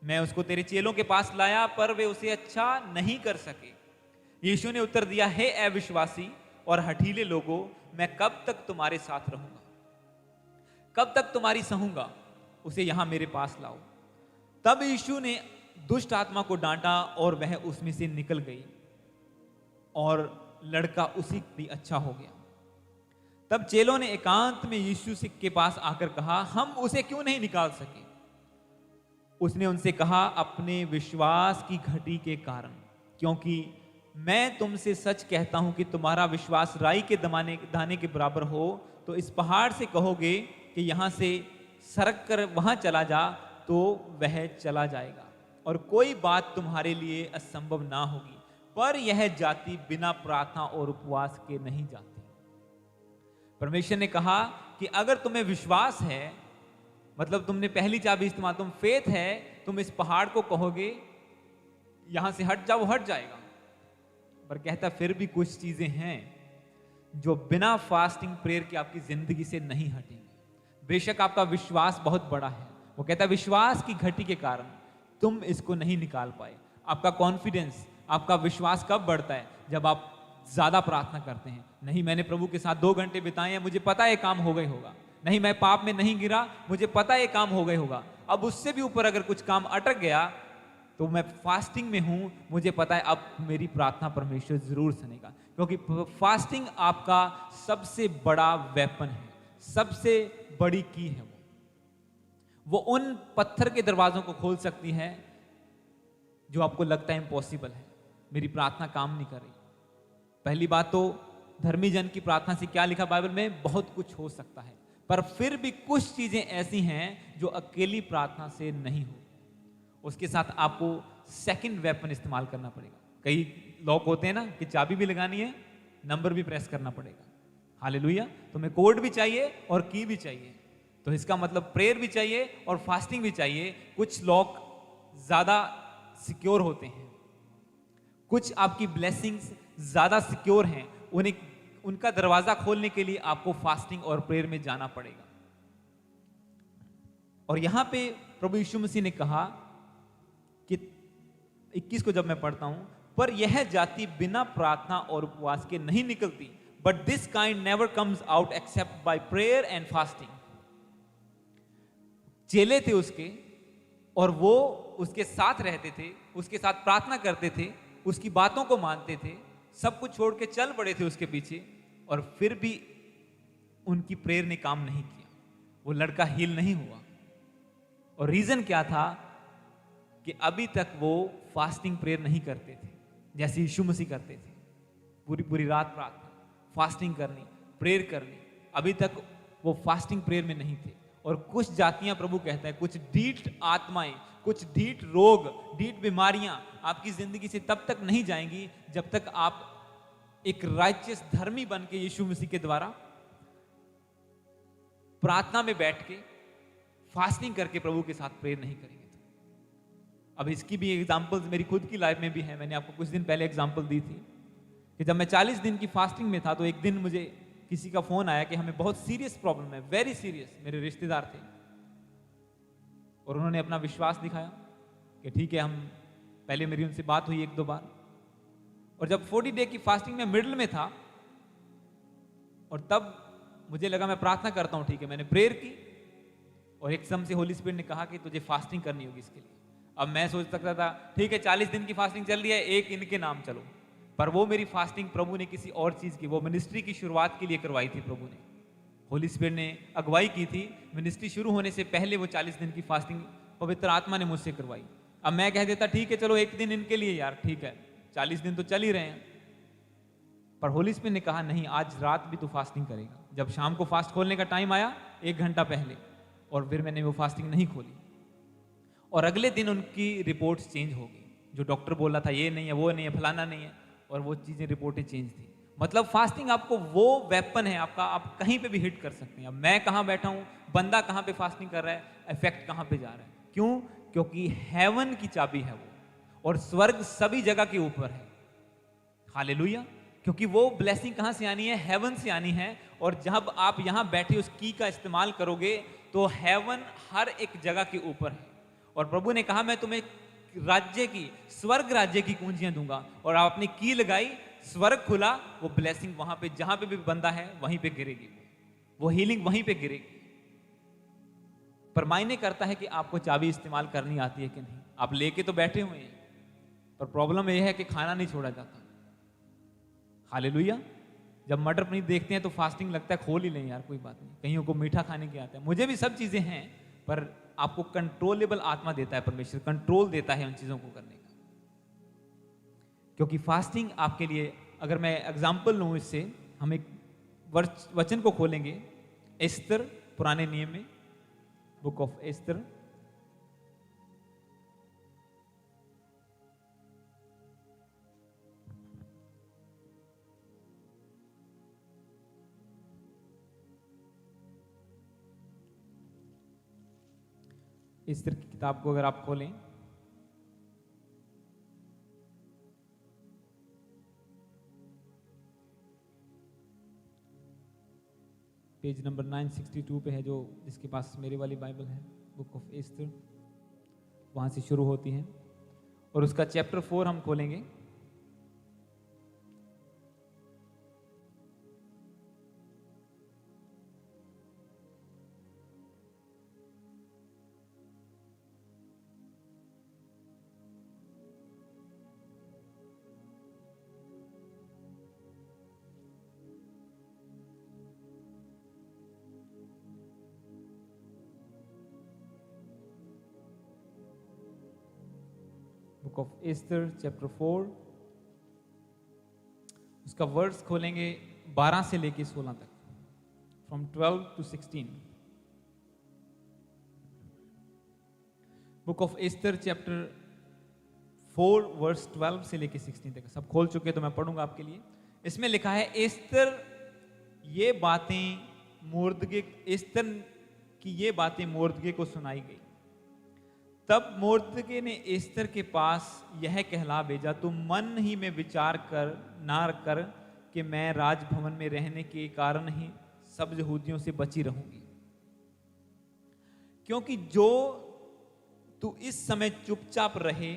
मैं उसको तेरे चेलों के पास लाया, पर वे उसे अच्छा नहीं कर सके। यीशु ने उत्तर दिया, हे अविश्वासी और हठीले लोगों, मैं कब तक तुम्हारे साथ रहूंगा, कब तक तुम्हारी सहूंगा, उसे यहां मेरे पास लाओ। तब यीशु ने दुष्ट आत्मा को डांटा और वह उसमें से निकल गई और लड़का उसी भी अच्छा हो गया। तब चेलों ने एकांत में यीशु से के पास आकर कहा, हम उसे क्यों नहीं निकाल सके? उसने उनसे कहा, अपने विश्वास की घटी के कारण, क्योंकि मैं तुमसे सच कहता हूं कि तुम्हारा विश्वास राई के दाने के बराबर हो तो इस पहाड़ से कहोगे कि यहां से सरक कर वहां चला जा, तो वह चला जाएगा, और कोई बात तुम्हारे लिए असंभव ना होगी। पर यह जाति बिना प्रार्थना और उपवास के नहीं जाती। परमेश्वर ने कहा कि अगर तुम्हें विश्वास है, मतलब तुमने पहली चाबी इस्तेमाल, तुम फेथ है, तुम इस पहाड़ को कहोगे यहां से हट जाओ, हट जाएगा। पर कहता फिर भी कुछ चीजें हैं जो बिना फास्टिंग प्रेयर के आपकी जिंदगी से नहीं हटेंगी। बेशक आपका विश्वास बहुत बड़ा है, वो कहता विश्वास की घटी के कारण तुम इसको नहीं निकाल पाए। आपका कॉन्फिडेंस, आपका विश्वास कब बढ़ता है? जब आप ज्यादा प्रार्थना करते हैं। नहीं, मैंने प्रभु के साथ 2 घंटे बिताए हैं, मुझे पता है काम हो गए होगा। नहीं, मैं पाप में नहीं गिरा, मुझे पता है काम हो गए होगा। अब उससे भी ऊपर अगर कुछ काम अटक गया तो मैं फास्टिंग में हूं, मुझे पता है अब मेरी प्रार्थना परमेश्वर जरूर सुनेगा, क्योंकि फास्टिंग आपका सबसे बड़ा वेपन है, सबसे बड़ी की है। वो उन पत्थर के दरवाजों को खोल सकती है जो आपको लगता है इम्पॉसिबल है, मेरी प्रार्थना काम नहीं कर रही। पहली बात तो धर्मी जन की प्रार्थना से क्या लिखा बाइबल में? बहुत कुछ हो सकता है, पर फिर भी कुछ चीजें ऐसी हैं जो अकेली प्रार्थना से नहीं हो। उसके साथ आपको सेकंड वेपन इस्तेमाल करना पड़ेगा। कई लॉक होते हैं ना कि चाबी भी लगानी है, नंबर भी प्रेस करना पड़ेगा। हालेलुया। तुम्हें कोड भी चाहिए और की भी चाहिए, तो इसका मतलब प्रेयर भी चाहिए और फास्टिंग भी चाहिए। कुछ लॉक ज्यादा सिक्योर होते हैं, कुछ आपकी ब्लेसिंग्स ज्यादा सिक्योर हैं, उनका दरवाजा खोलने के लिए आपको फास्टिंग और प्रेयर में जाना पड़ेगा। और यहां पे प्रभु यीशु मसीह ने कहा कि 21 को जब मैं पढ़ता हूं, पर यह जाति बिना प्रार्थना और उपवास के नहीं निकलती, but this kind never comes out except by prayer and fasting. चेले थे उसके, और वो उसके साथ रहते थे, उसके साथ प्रार्थना करते थे, उसकी बातों को मानते थे, सब कुछ छोड़ के चल पड़े थे उसके पीछे, और फिर भी उनकी प्रेयर ने काम नहीं किया। वो लड़का हील नहीं हुआ। और रीजन क्या था? कि अभी तक वो फास्टिंग प्रेयर नहीं करते थे जैसे यीशु मसीह करते थे। पूरी पूरी रात प्रार्थना, फास्टिंग करनी, प्रेयर करनी, अभी तक वो फास्टिंग प्रेयर में नहीं थे। और कुछ जातियां, प्रभु कहता है, कुछ ढीठ आत्माएं, कुछ ढीठ रोग, ढीठ बीमारियां आपकी जिंदगी से तब तक नहीं जाएंगी जब तक आप एक राइचियस धर्मी बन के यीशु मसीह के द्वारा प्रार्थना में बैठ के फास्टिंग करके प्रभु के साथ प्रेयर नहीं करेंगे। अब इसकी भी एग्जांपल्स मेरी खुद की लाइफ में भी है। मैंने आपको कुछ दिन पहले एग्जांपल दी थी कि जब मैं 40 दिन की फास्टिंग में था, तो एक दिन मुझे किसी का फोन आया कि हमें बहुत सीरियस प्रॉब्लम है, वेरी सीरियस। मेरे रिश्तेदार थे और उन्होंने अपना विश्वास दिखाया कि ठीक है, हम पहले मेरी उनसे बात हुई 1-2 बार, और जब 40 डे की फास्टिंग में मिडिल में था, और तब मुझे लगा मैं प्रार्थना करता हूं, ठीक है, मैंने प्रेयर की, और एकदम से होली स्पिरिट ने कहा कि तुझे फास्टिंग करनी होगी इसके लिए। अब मैं सोच सकता था ठीक है 40 दिन की फास्टिंग चल रही है, एक इनके नाम चलो, पर वो मेरी फास्टिंग प्रभु ने किसी और चीज की, वो मिनिस्ट्री की शुरुआत के लिए करवाई थी। प्रभु ने, होली स्पिरिट ने अगुवाई की थी। मिनिस्ट्री शुरू होने से पहले वो 40 दिन की फास्टिंग पवित्र आत्मा ने मुझसे करवाई। अब मैं कह देता ठीक है चलो एक दिन इनके लिए यार, ठीक है 40 दिन तो चल ही रहे हैं, पर होली स्पिरिट ने कहा नहीं, आज रात भी तू फास्टिंग करेगा। जब शाम को फास्ट खोलने का टाइम आया 1 घंटा पहले, और फिर मैंने वो फास्टिंग नहीं खोली, और अगले दिन उनकी रिपोर्ट्स चेंज हो गई। जो डॉक्टर बोला था ये नहीं है, वो नहीं है, फलाना नहीं है, और वो चीजें रिपोर्टें चेंज थी। मतलब फास्टिंग आपको वो वेपन है आपका, आप कहीं पे भी हिट कर सकते हैं। अब मैं कहां बैठा हूं, बंदा कहां पे फास्टिंग कर रहा है, इफेक्ट कहां पे जा रहा है। क्यों? क्योंकि हेवन की चाबी है वो, और स्वर्ग सभी जगह के ऊपर है। हालेलुया। क्योंकि वो ब्लेसिंग कहां से आनी है? हेवन से आनी है। और जब आप यहां बैठे उस की का इस्तेमाल करोगे तो हेवन हर एक जगह के ऊपर है। और प्रभु ने कहा मैं तुम्हें राज्य की, स्वर्ग राज्य की कुंजियां दूंगा, और आप अपनी की लगाई, स्वर्ग खुला, वो ब्लेसिंग वहां पे जहां पे भी बंदा है वहीं पे गिरेगी, वो हीलिंग वहीं पे गिरेगी। पर मायने करता है कि आपको चाबी इस्तेमाल करनी आती है कि नहीं। आप लेके तो बैठे हुए हैं, पर प्रॉब्लम यह है कि खाना नहीं छोड़ा जाता। हालेलुया। जब मटर पनीर देखते हैं तो फास्टिंग लगता है खोल ही लें यार, कोई बात नहीं। कईयों को मीठा खाने की आता है, मुझे भी सब चीजें हैं, पर आपको कंट्रोलेबल आत्मा देता है परमेश्वर, कंट्रोल देता है उन चीजों को करने का। क्योंकि फास्टिंग आपके लिए, अगर मैं एग्जाम्पल लूं इससे, हम एक वचन को खोलेंगे एस्तर, पुराने नियम में, बुक ऑफ एस्तर, एस्तर की किताब को अगर आप खोलें, पेज नंबर 962 पे है, जो जिसके पास मेरे वाली बाइबल है, बुक ऑफ एस्तर, वहां से शुरू होती है और उसका चैप्टर 4 हम खोलेंगे। बुक ऑफ एस्तर चैप्टर 4, उसका वर्स खोलेंगे 12 से लेके 16 तक, from 12 to 16। Book of Esther chapter 4 verse 12 से लेके 16 तक, सब खोल चुके तो मैं पढ़ूंगा आपके लिए। इसमें लिखा है, एस्तर ये बातें मोर्दगे, एस्तर की ये बातें मोर्दगे को सुनाई गई। तब मोर्दके ने एस्तर के पास यह कहला भेजा, तुम मन ही में विचार कर ना कर कि मैं राजभवन में रहने के कारण ही सब यहूदियों से बची रहूंगी, क्योंकि जो तू इस समय चुपचाप रहे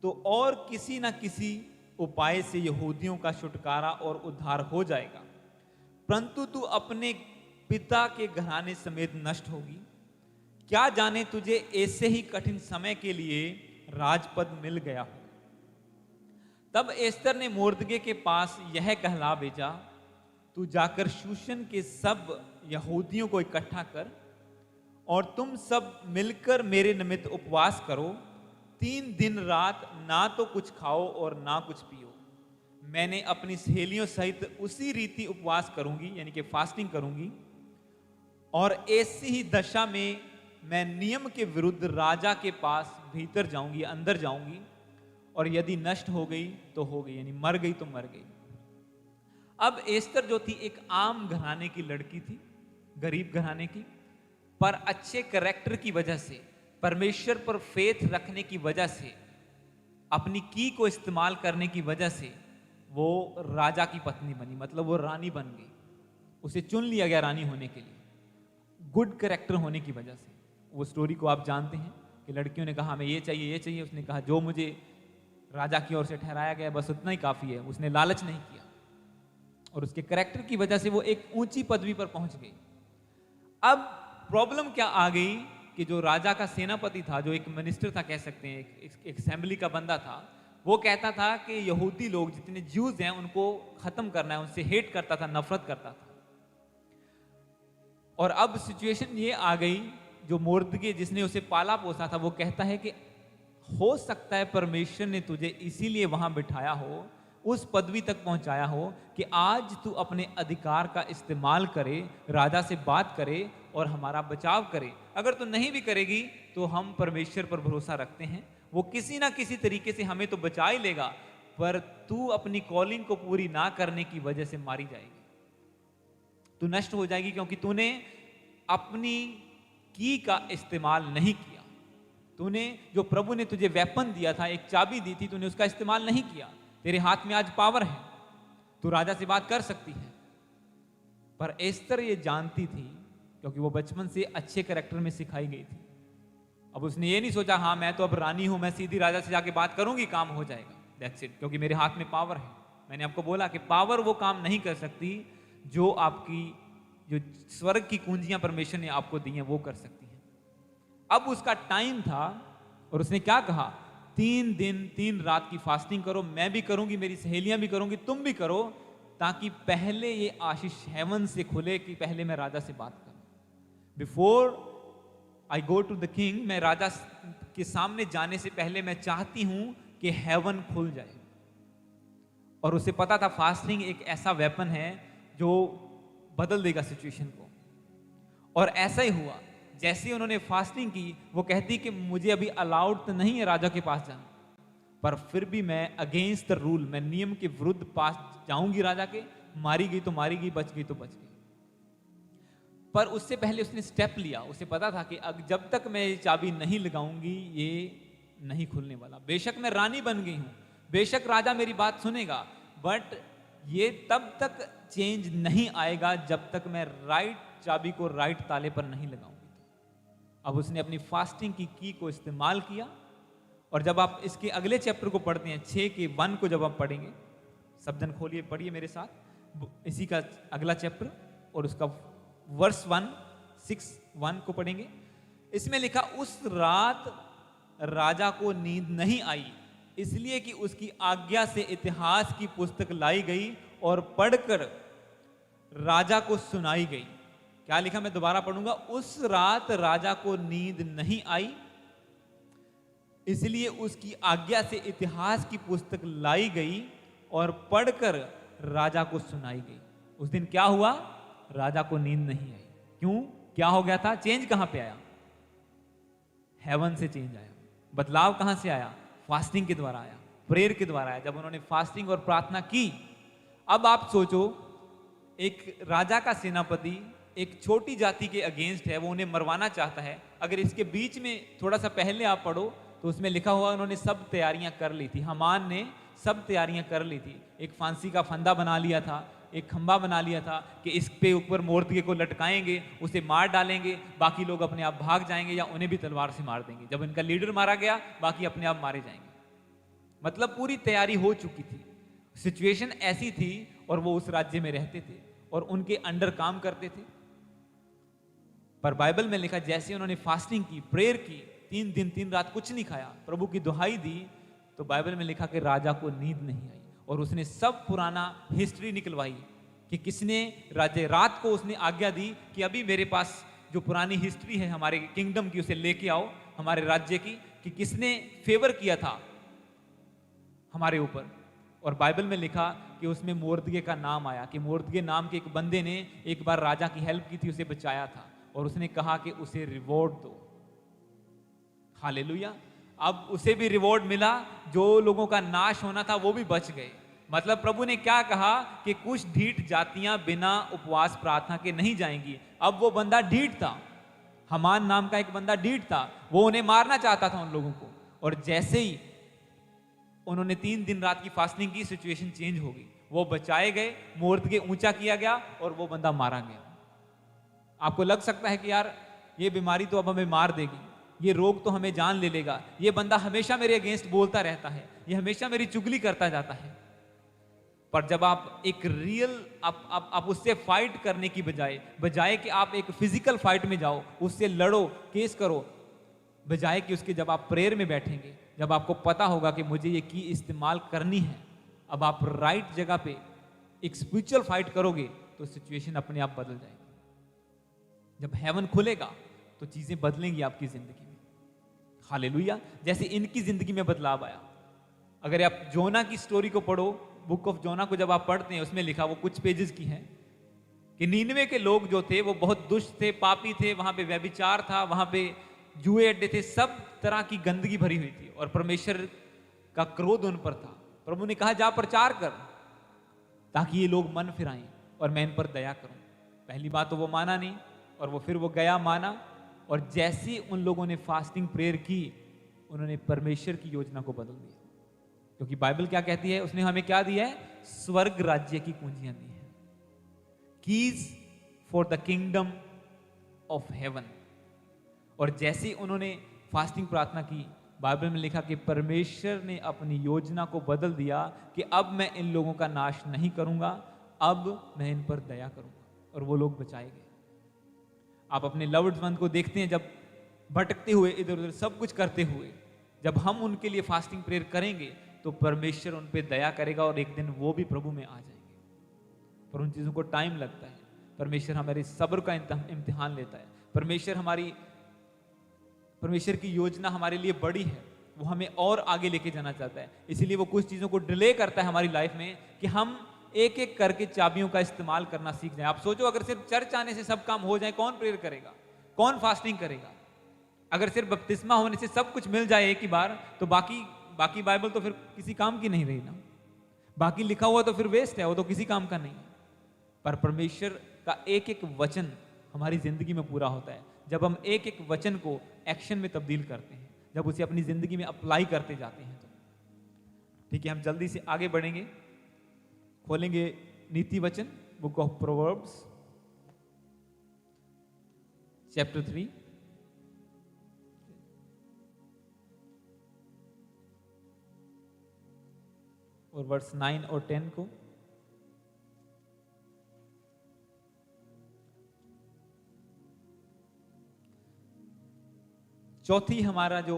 तो और किसी ना किसी उपाय से यहूदियों का छुटकारा और उद्धार हो जाएगा, परंतु तू अपने पिता के घराने समेत नष्ट होगी। क्या जाने तुझे ऐसे ही कठिन समय के लिए राजपद मिल गया हो। तब एस्तर ने मोर्दके के पास यह कहला भेजा, तू जाकर शूशन के सब यहूदियों को इकट्ठा कर और तुम सब मिलकर मेरे निमित्त उपवास करो, 3 दिन रात ना तो कुछ खाओ और ना कुछ पियो। मैंने अपनी सहेलियों सहित उसी रीति उपवास करूंगी, यानी कि फास्टिंग करूंगी, और ऐसी ही दशा में मैं नियम के विरुद्ध राजा के पास भीतर जाऊंगी, अंदर जाऊंगी, और यदि नष्ट हो गई तो हो गई, यानी मर गई तो मर गई। अब एस्तर जो थी एक आम घराने की लड़की थी, गरीब घराने की, पर अच्छे कैरेक्टर की वजह से, परमेश्वर पर फेथ रखने की वजह से, अपनी की को इस्तेमाल करने की वजह से वो राजा की पत्नी बनी, मतलब वो रानी बन गई। उसे चुन लिया गया रानी होने के लिए, गुड कैरेक्टर होने की वजह से। वो स्टोरी को आप जानते हैं कि लड़कियों ने कहा हमें ये चाहिए ये चाहिए, उसने कहा जो मुझे राजा की ओर से ठहराया गया बस उतना ही काफी है। उसने लालच नहीं किया और उसके कैरेक्टर की वजह से वो एक ऊंची पदवी पर पहुंच गई। अब प्रॉब्लम क्या आ गई कि जो राजा का सेनापति था, जो एक मिनिस्टर था कह सकते हैं, एक असेंबली का बंदा था, वो कहता था कि यहूदी लोग जितने ज्यूज हैं उनको खत्म करना है, उनसे हेट करता था, नफरत करता था। और अब सिचुएशन ये आ गई, जो मोर्दके जिसने उसे पाला पोसा था वो कहता है कि हो सकता है परमेश्वर ने तुझे इसीलिए वहां बिठाया हो, उस पदवी तक पहुंचाया हो कि आज तू अपने अधिकार का इस्तेमाल करे, राजा से बात करे और हमारा बचाव करे। अगर तू नहीं भी करेगी तो हम परमेश्वर पर भरोसा रखते हैं, वो किसी ना किसी तरीके से हमें तो बचा ही लेगा, पर तू अपनी कॉलिंग को पूरी ना करने की वजह से मारी जाएगी, तू नष्ट हो जाएगी, क्योंकि तूने अपनी की का इस्तेमाल नहीं किया। तूने जो प्रभु ने तुझे वेपन दिया था, एक चाबी दी थी, तूने उसका इस्तेमाल नहीं किया। तेरे हाथ में आज पावर है, तू राजा से बात कर सकती है। पर एस्तर ये जानती थी, क्योंकि वो बचपन से अच्छे कैरेक्टर में सिखाई गई थी। अब उसने ये नहीं सोचा हाँ मैं तो अब रानी हूं, मैं सीधी राजा से जाके बात करूंगी, काम हो जाएगा, दैट्स इट, क्योंकि मेरे हाथ में पावर है। मैंने आपको बोला कि पावर वो काम नहीं कर सकती जो आपकी, जो स्वर्ग की कुंजियां परमेश्वर ने आपको दी हैं वो कर सकती हैं। अब उसका टाइम था और उसने क्या कहा, 3 दिन 3 रात की फास्टिंग करो, मैं भी करूंगी, मेरी सहेलियां भी करूंगी, तुम भी करो, ताकि पहले ये आशीष हेवन से खुले कि पहले मैं राजा से बात करूं। Before I go to the king, मैं राजा के सामने जाने से पहले मैं चाहती हूं कि हेवन खुल जाए। और उसे पता था फास्टिंग एक ऐसा वेपन है जो बदल देगा सिचुएशन को। और ऐसा ही हुआ, जैसे उन्होंने फास्टिंग की, वो कहती कि मुझे अभी अलाउड तो नहीं है राजा के पास जाना, पर फिर भी मैं अगेंस्ट द रूल, मैं नियम के विरुद्ध पास जाऊंगी राजा के, मारी गई तो मारी गई, बच गई तो बच गई। पर उससे पहले उसने स्टेप लिया, उसे पता था कि जब तक मैं ये चाबी नहीं लगाऊंगी ये नहीं खुलने वाला। बेशक मैं रानी बन गई हूं, बेशक राजा मेरी बात सुनेगा, बट ये तब तक चेंज नहीं आएगा जब तक मैं राइट चाबी को राइट ताले पर नहीं लगाऊंगी। अब उसने अपनी फास्टिंग की की को इस्तेमाल किया। और जब आप इसके अगले चैप्टर को पढ़ते हैं, 6 के 1 को जब आप पढ़ेंगे, सब जन खोलिए, पढ़िए मेरे साथ इसी का अगला चैप्टर और उसका वर्स 1, 6:1 को पढ़ेंगे। इसमें लिखा, उस रात राजा को नींद नहीं आई, इसलिए कि उसकी आज्ञा से इतिहास की पुस्तक लाई गई और पढ़कर राजा को सुनाई गई। क्या लिखा, मैं दोबारा पढ़ूंगा। उस रात राजा को नींद नहीं आई, इसलिए उसकी आज्ञा से इतिहास की पुस्तक लाई गई और पढ़कर राजा को सुनाई गई। उस दिन क्या हुआ, राजा को नींद नहीं आई। क्यों, क्या हो गया था? चेंज कहां पे आया? हेवन से चेंज आया। बदलाव कहां से आया? फास्टिंग के द्वारा आया, प्रेयर के द्वारा आया। जब उन्होंने फास्टिंग और प्रार्थना की, अब आप सोचो, एक राजा का सेनापति एक छोटी जाति के अगेंस्ट है, वो उन्हें मरवाना चाहता है। अगर इसके बीच में थोड़ा सा पहले आप पढ़ो तो उसमें लिखा हुआ उन्होंने सब तैयारियां कर ली थी, हामान ने सब तैयारियां कर ली थी। एक फांसी का फंदा बना लिया था, एक खंबा बना लिया था कि इस पे ऊपर मोर्दगे को लटकाएंगे, उसे मार डालेंगे, बाकी लोग अपने आप भाग जाएंगे या उन्हें भी तलवार से मार देंगे। जब इनका लीडर मारा गया, बाकी अपने आप मारे जाएंगे। मतलब पूरी तैयारी हो चुकी थी, सिचुएशन ऐसी थी, और वो उस राज्य में रहते थे और उनके अंडर काम करते थे। पर बाइबल में लिखा, जैसे उन्होंने फास्टिंग की, प्रेयर की, 3 दिन 3 रात कुछ नहीं खाया, प्रभु की दुहाई दी, तो बाइबल में लिखा कि राजा को नींद नहीं आई और उसने सब पुराना हिस्ट्री निकलवाई कि किसने राज्य, रात को उसने आज्ञा दी कि अभी मेरे पास जो पुरानी हिस्ट्री है हमारे किंगडम की, उसे लेके आओ, हमारे राज्य की, कि किसने फेवर किया था हमारे ऊपर। और बाइबल में लिखा कि उसमें मोर्दगे का नाम आया, कि मोर्दगे नाम के एक बंदे ने एक बार राजा की हेल्प की थी, उसे बचाया था, और उसने कहा कि उसे रिवॉर्ड दो। हालेलुया। अब उसे भी रिवॉर्ड मिला, जो लोगों का नाश होना था वो भी बच गए। मतलब प्रभु ने क्या कहा कि कुछ ढीठ जातियां बिना उपवास प्रार्थना के नहीं जाएंगी। अब वो बंदा ढीठ था, हमान नाम का एक बंदा ढीठ था, वो उन्हें मारना चाहता था उन लोगों को। और जैसे ही उन्होंने 3 दिन रात की फास्टिंग की, सिचुएशन चेंज हो गई, वो बचाए गए, मोर्दगे ऊंचा किया गया और वो बंदा मारा गया। आपको लग सकता है कि यार ये बीमारी तो अब हमें मार देगी, ये रोग तो हमें जान ले लेगा, ये बंदा हमेशा मेरे अगेंस्ट बोलता रहता है, ये हमेशा मेरी चुगली करता जाता है। पर जब आप एक रियल आप उससे फाइट करने की बजाय कि आप एक फिजिकल फाइट में जाओ, उससे लड़ो, केस करो, बजाय कि उसके जब आप प्रेयर में बैठेंगे, जब आपको पता होगा कि मुझे ये की इस्तेमाल करनी है, अब आप राइट जगह पे एक स्पिरिचुअल फाइट करोगे तो सिचुएशन अपने आप बदल जाएगी। जब हेवन खुलेगा तो चीजें बदलेंगी आपकी जिंदगी में। हालेलुया। जैसे इनकी जिंदगी में बदलाव आया। अगर आप जोना की स्टोरी को पढ़ो, बुक ऑफ जोना को जब आप पढ़ते हैं, उसमें लिखा, वो कुछ पेजेस की है, कि नीनवे के लोग जो थे वो बहुत दुष्ट थे, पापी थे, वहां पे व्यभिचार था, वहां पे जुए अड्डे थे, सब तरह की गंदगी भरी हुई थी और परमेश्वर का क्रोध उन पर था। प्रभु ने कहा, जा प्रचार कर ताकि ये लोग मन फिराएं और मैं इन पर दया करूं। पहली बात तो वो माना नहीं, और वो फिर वो गया, माना, और जैसे उन लोगों ने फास्टिंग प्रेयर की, उन्होंने परमेश्वर की योजना को बदल दिया। क्योंकि बाइबल क्या कहती है, उसने हमें क्या दिया है? स्वर्ग राज्य की कुंजियां दी है, keys for the kingdom of haven. और जैसे उन्होंने फास्टिंग प्रार्थना की, बाइबल में लिखा कि परमेश्वर ने अपनी योजना को बदल दिया कि अब मैं इन लोगों का नाश नहीं करूंगा, अब मैं इन पर दया करूंगा, और वो लोग बचाए गए। आप अपने लव्ड वन को देखते हैं, जब भटकते हुए, इधर उधर सब कुछ करते हुए, जब हम उनके लिए फास्टिंग प्रेयर करेंगे तो परमेश्वर उन पे दया करेगा और एक दिन वो भी प्रभु में आ जाएंगे। पर उन चीज़ों को टाइम लगता है। परमेश्वर हमारे सब्र का इम्तिहान लेता है। परमेश्वर की योजना हमारे लिए बड़ी है, वो हमें और आगे लेके जाना चाहता है। इसीलिए वो कुछ चीज़ों को डिले करता है हमारी लाइफ में कि हम एक एक करके चाबियों का इस्तेमाल करना सीख जाएं। आप सोचो, अगर सिर्फ चर्च आने से सब काम हो जाए, कौन प्रेयर करेगा, कौन फास्टिंग करेगा? अगर सिर्फ बपतिस्मा होने से सब कुछ मिल जाए एक ही बार, तो बाकी बाइबल तो फिर किसी काम की नहीं रही ना। बाकी लिखा हुआ तो फिर वेस्ट है, वो तो किसी काम का नहीं। पर परमेश्वर का एक एक वचन हमारी जिंदगी में पूरा होता है जब हम एक एक वचन को एक्शन में तब्दील करते हैं, जब उसे अपनी जिंदगी में अप्लाई करते जाते हैं। तो ठीक है, हम जल्दी से आगे बढ़ेंगे। खोलेंगे नीति वचन, बुक ऑफ प्रोवर्ब्स चैप्टर 3 और वर्स 9 और 10 को। चौथी हमारा जो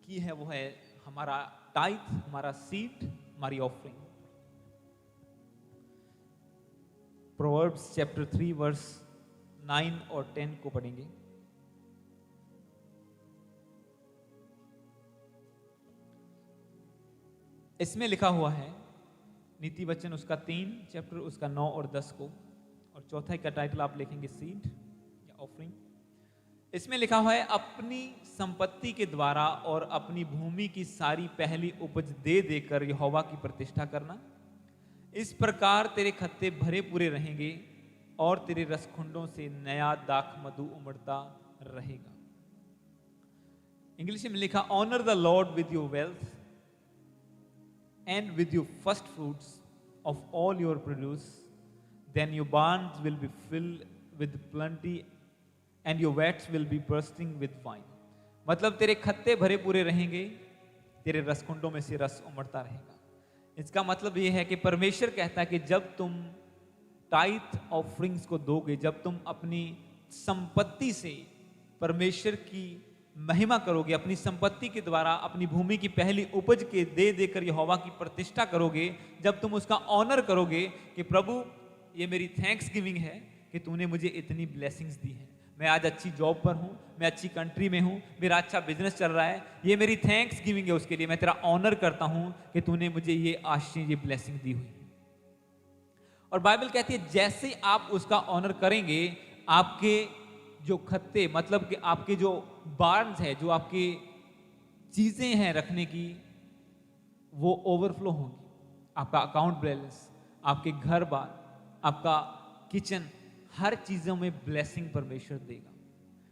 की है वो है हमारा टाइथ, हमारा सीड, हमारी ऑफरिंग। प्रोवर्ब्स चैप्टर 3 वर्स 9 और 10 को पढ़ेंगे। इसमें लिखा हुआ है नीति वचन उसका 3 चैप्टर उसका 9 और 10 को, और चौथा का टाइटल आप लिखेंगे सीड या ऑफरिंग। इसमें लिखा हुआ है, अपनी संपत्ति के द्वारा और अपनी भूमि की सारी पहली उपज दे देकर यहोवा की प्रतिष्ठा करना। इस प्रकार तेरे खत्ते भरे पूरे रहेंगे और तेरे रसखुंडों से नया दाख मधु उमड़ता रहेगा। इंग्लिश में लिखा, honour the lord with your wealth and with your first fruits of all your produce, then your barns will be filled with plenty and your vats will be bursting with wine। मतलब तेरे खत्ते भरे पूरे रहेंगे, तेरे रसकुंडों में से रस उमड़ता रहेगा। इसका मतलब यह है कि परमेश्वर कहता है कि जब तुम टाइथ ऑफरिंग्स को दोगे, जब तुम अपनी संपत्ति से परमेश्वर की महिमा करोगे, अपनी संपत्ति के द्वारा अपनी भूमि की पहली उपज के दे देकर यहोवा की प्रतिष्ठा करोगे, जब तुम उसका ऑनर करोगे कि प्रभु ये मेरी थैंक्स गिविंग है कि तूने मुझे इतनी ब्लेसिंग्स दी है, मैं आज अच्छी जॉब पर हूँ, मैं अच्छी कंट्री में हूँ, मेरा अच्छा बिजनेस चल रहा है, ये मेरी थैंक्स गिविंग है, उसके लिए मैं तेरा ऑनर करता हूँ कि तूने मुझे ये आशीष, ये ब्लेसिंग दी हुई। और बाइबल कहती है जैसे आप उसका ऑनर करेंगे, आपके जो खत्ते, मतलब कि आपके जो बार्न्स है, जो आपकी चीजें हैं रखने की, वो ओवरफ्लो होंगी। आपका अकाउंट बैलेंस, आपके घर बार, आपका किचन, हर चीजों में ब्लेसिंग परमेश्वर देगा।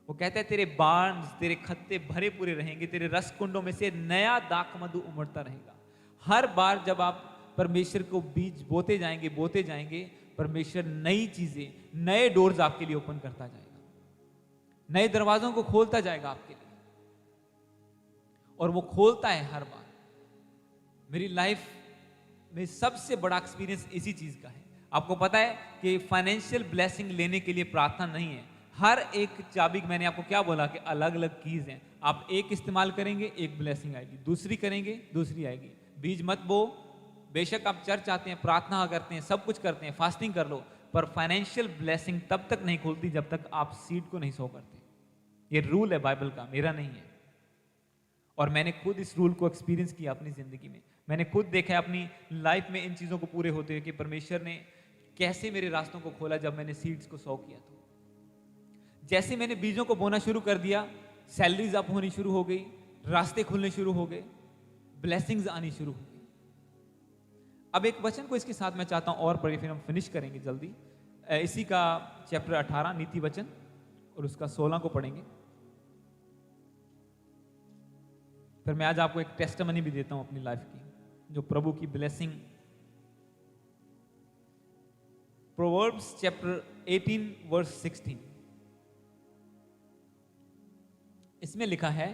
वो कहता है तेरे बार्न्स, तेरे खत्ते भरे पूरे रहेंगे, तेरे रस कुंडों में से नया दाख मधु उमड़ता रहेगा। हर बार जब आप परमेश्वर को बीज बोते जाएंगे, परमेश्वर नई चीजें, नए डोर्स आपके लिए ओपन करता जाएगा, नए दरवाजों को खोलता जाएगा आपके लिए, और वो खोलता है हर बार। मेरी लाइफ में सबसे बड़ा एक्सपीरियंस इसी चीज का है। आपको पता है कि फाइनेंशियल ब्लेसिंग लेने के लिए प्रार्थना नहीं है। हर एक चाबी, मैंने आपको क्या बोला कि अलग अलग कीज हैं। आप एक इस्तेमाल करेंगे, एक ब्लेसिंग आएगी, दूसरी करेंगे, दूसरी आएगी। बीज मत बो, बेशक आप चर्च आते हैं, प्रार्थना करते हैं, सब कुछ करते हैं, फास्टिंग कर लो, पर फाइनेंशियल ब्लेसिंग तब तक नहीं खोलती जब तक आप सीड को नहीं सो करते। ये रूल है बाइबल का, मेरा नहीं है। और मैंने खुद इस रूल को एक्सपीरियंस किया अपनी जिंदगी में। मैंने खुद देखा है अपनी लाइफ में इन चीजों को पूरे होते हुए कि परमेश्वर ने कैसे मेरे रास्तों को खोला जब मैंने सीड्स को सो किया। तो जैसे मैंने बीजों को बोना शुरू कर दिया, सैलरीज अप होनी शुरू हो गई, रास्ते खुलने शुरू हो गए, ब्लेसिंग्स आनी शुरू हो गई। अब एक वचन को इसके साथ मैं चाहता हूं और पढ़े, फिर हम फिनिश करेंगे जल्दी। इसी का चैप्टर 18 नीति वचन और उसका 16 को पढ़ेंगे। फिर मैं आज आपको एक टेस्टिमनी भी देता हूं अपनी लाइफ की, जो प्रभु की ब्लेसिंग। प्रोवर्ब्स चैप्टर 18 वर्स 16, इसमें लिखा है,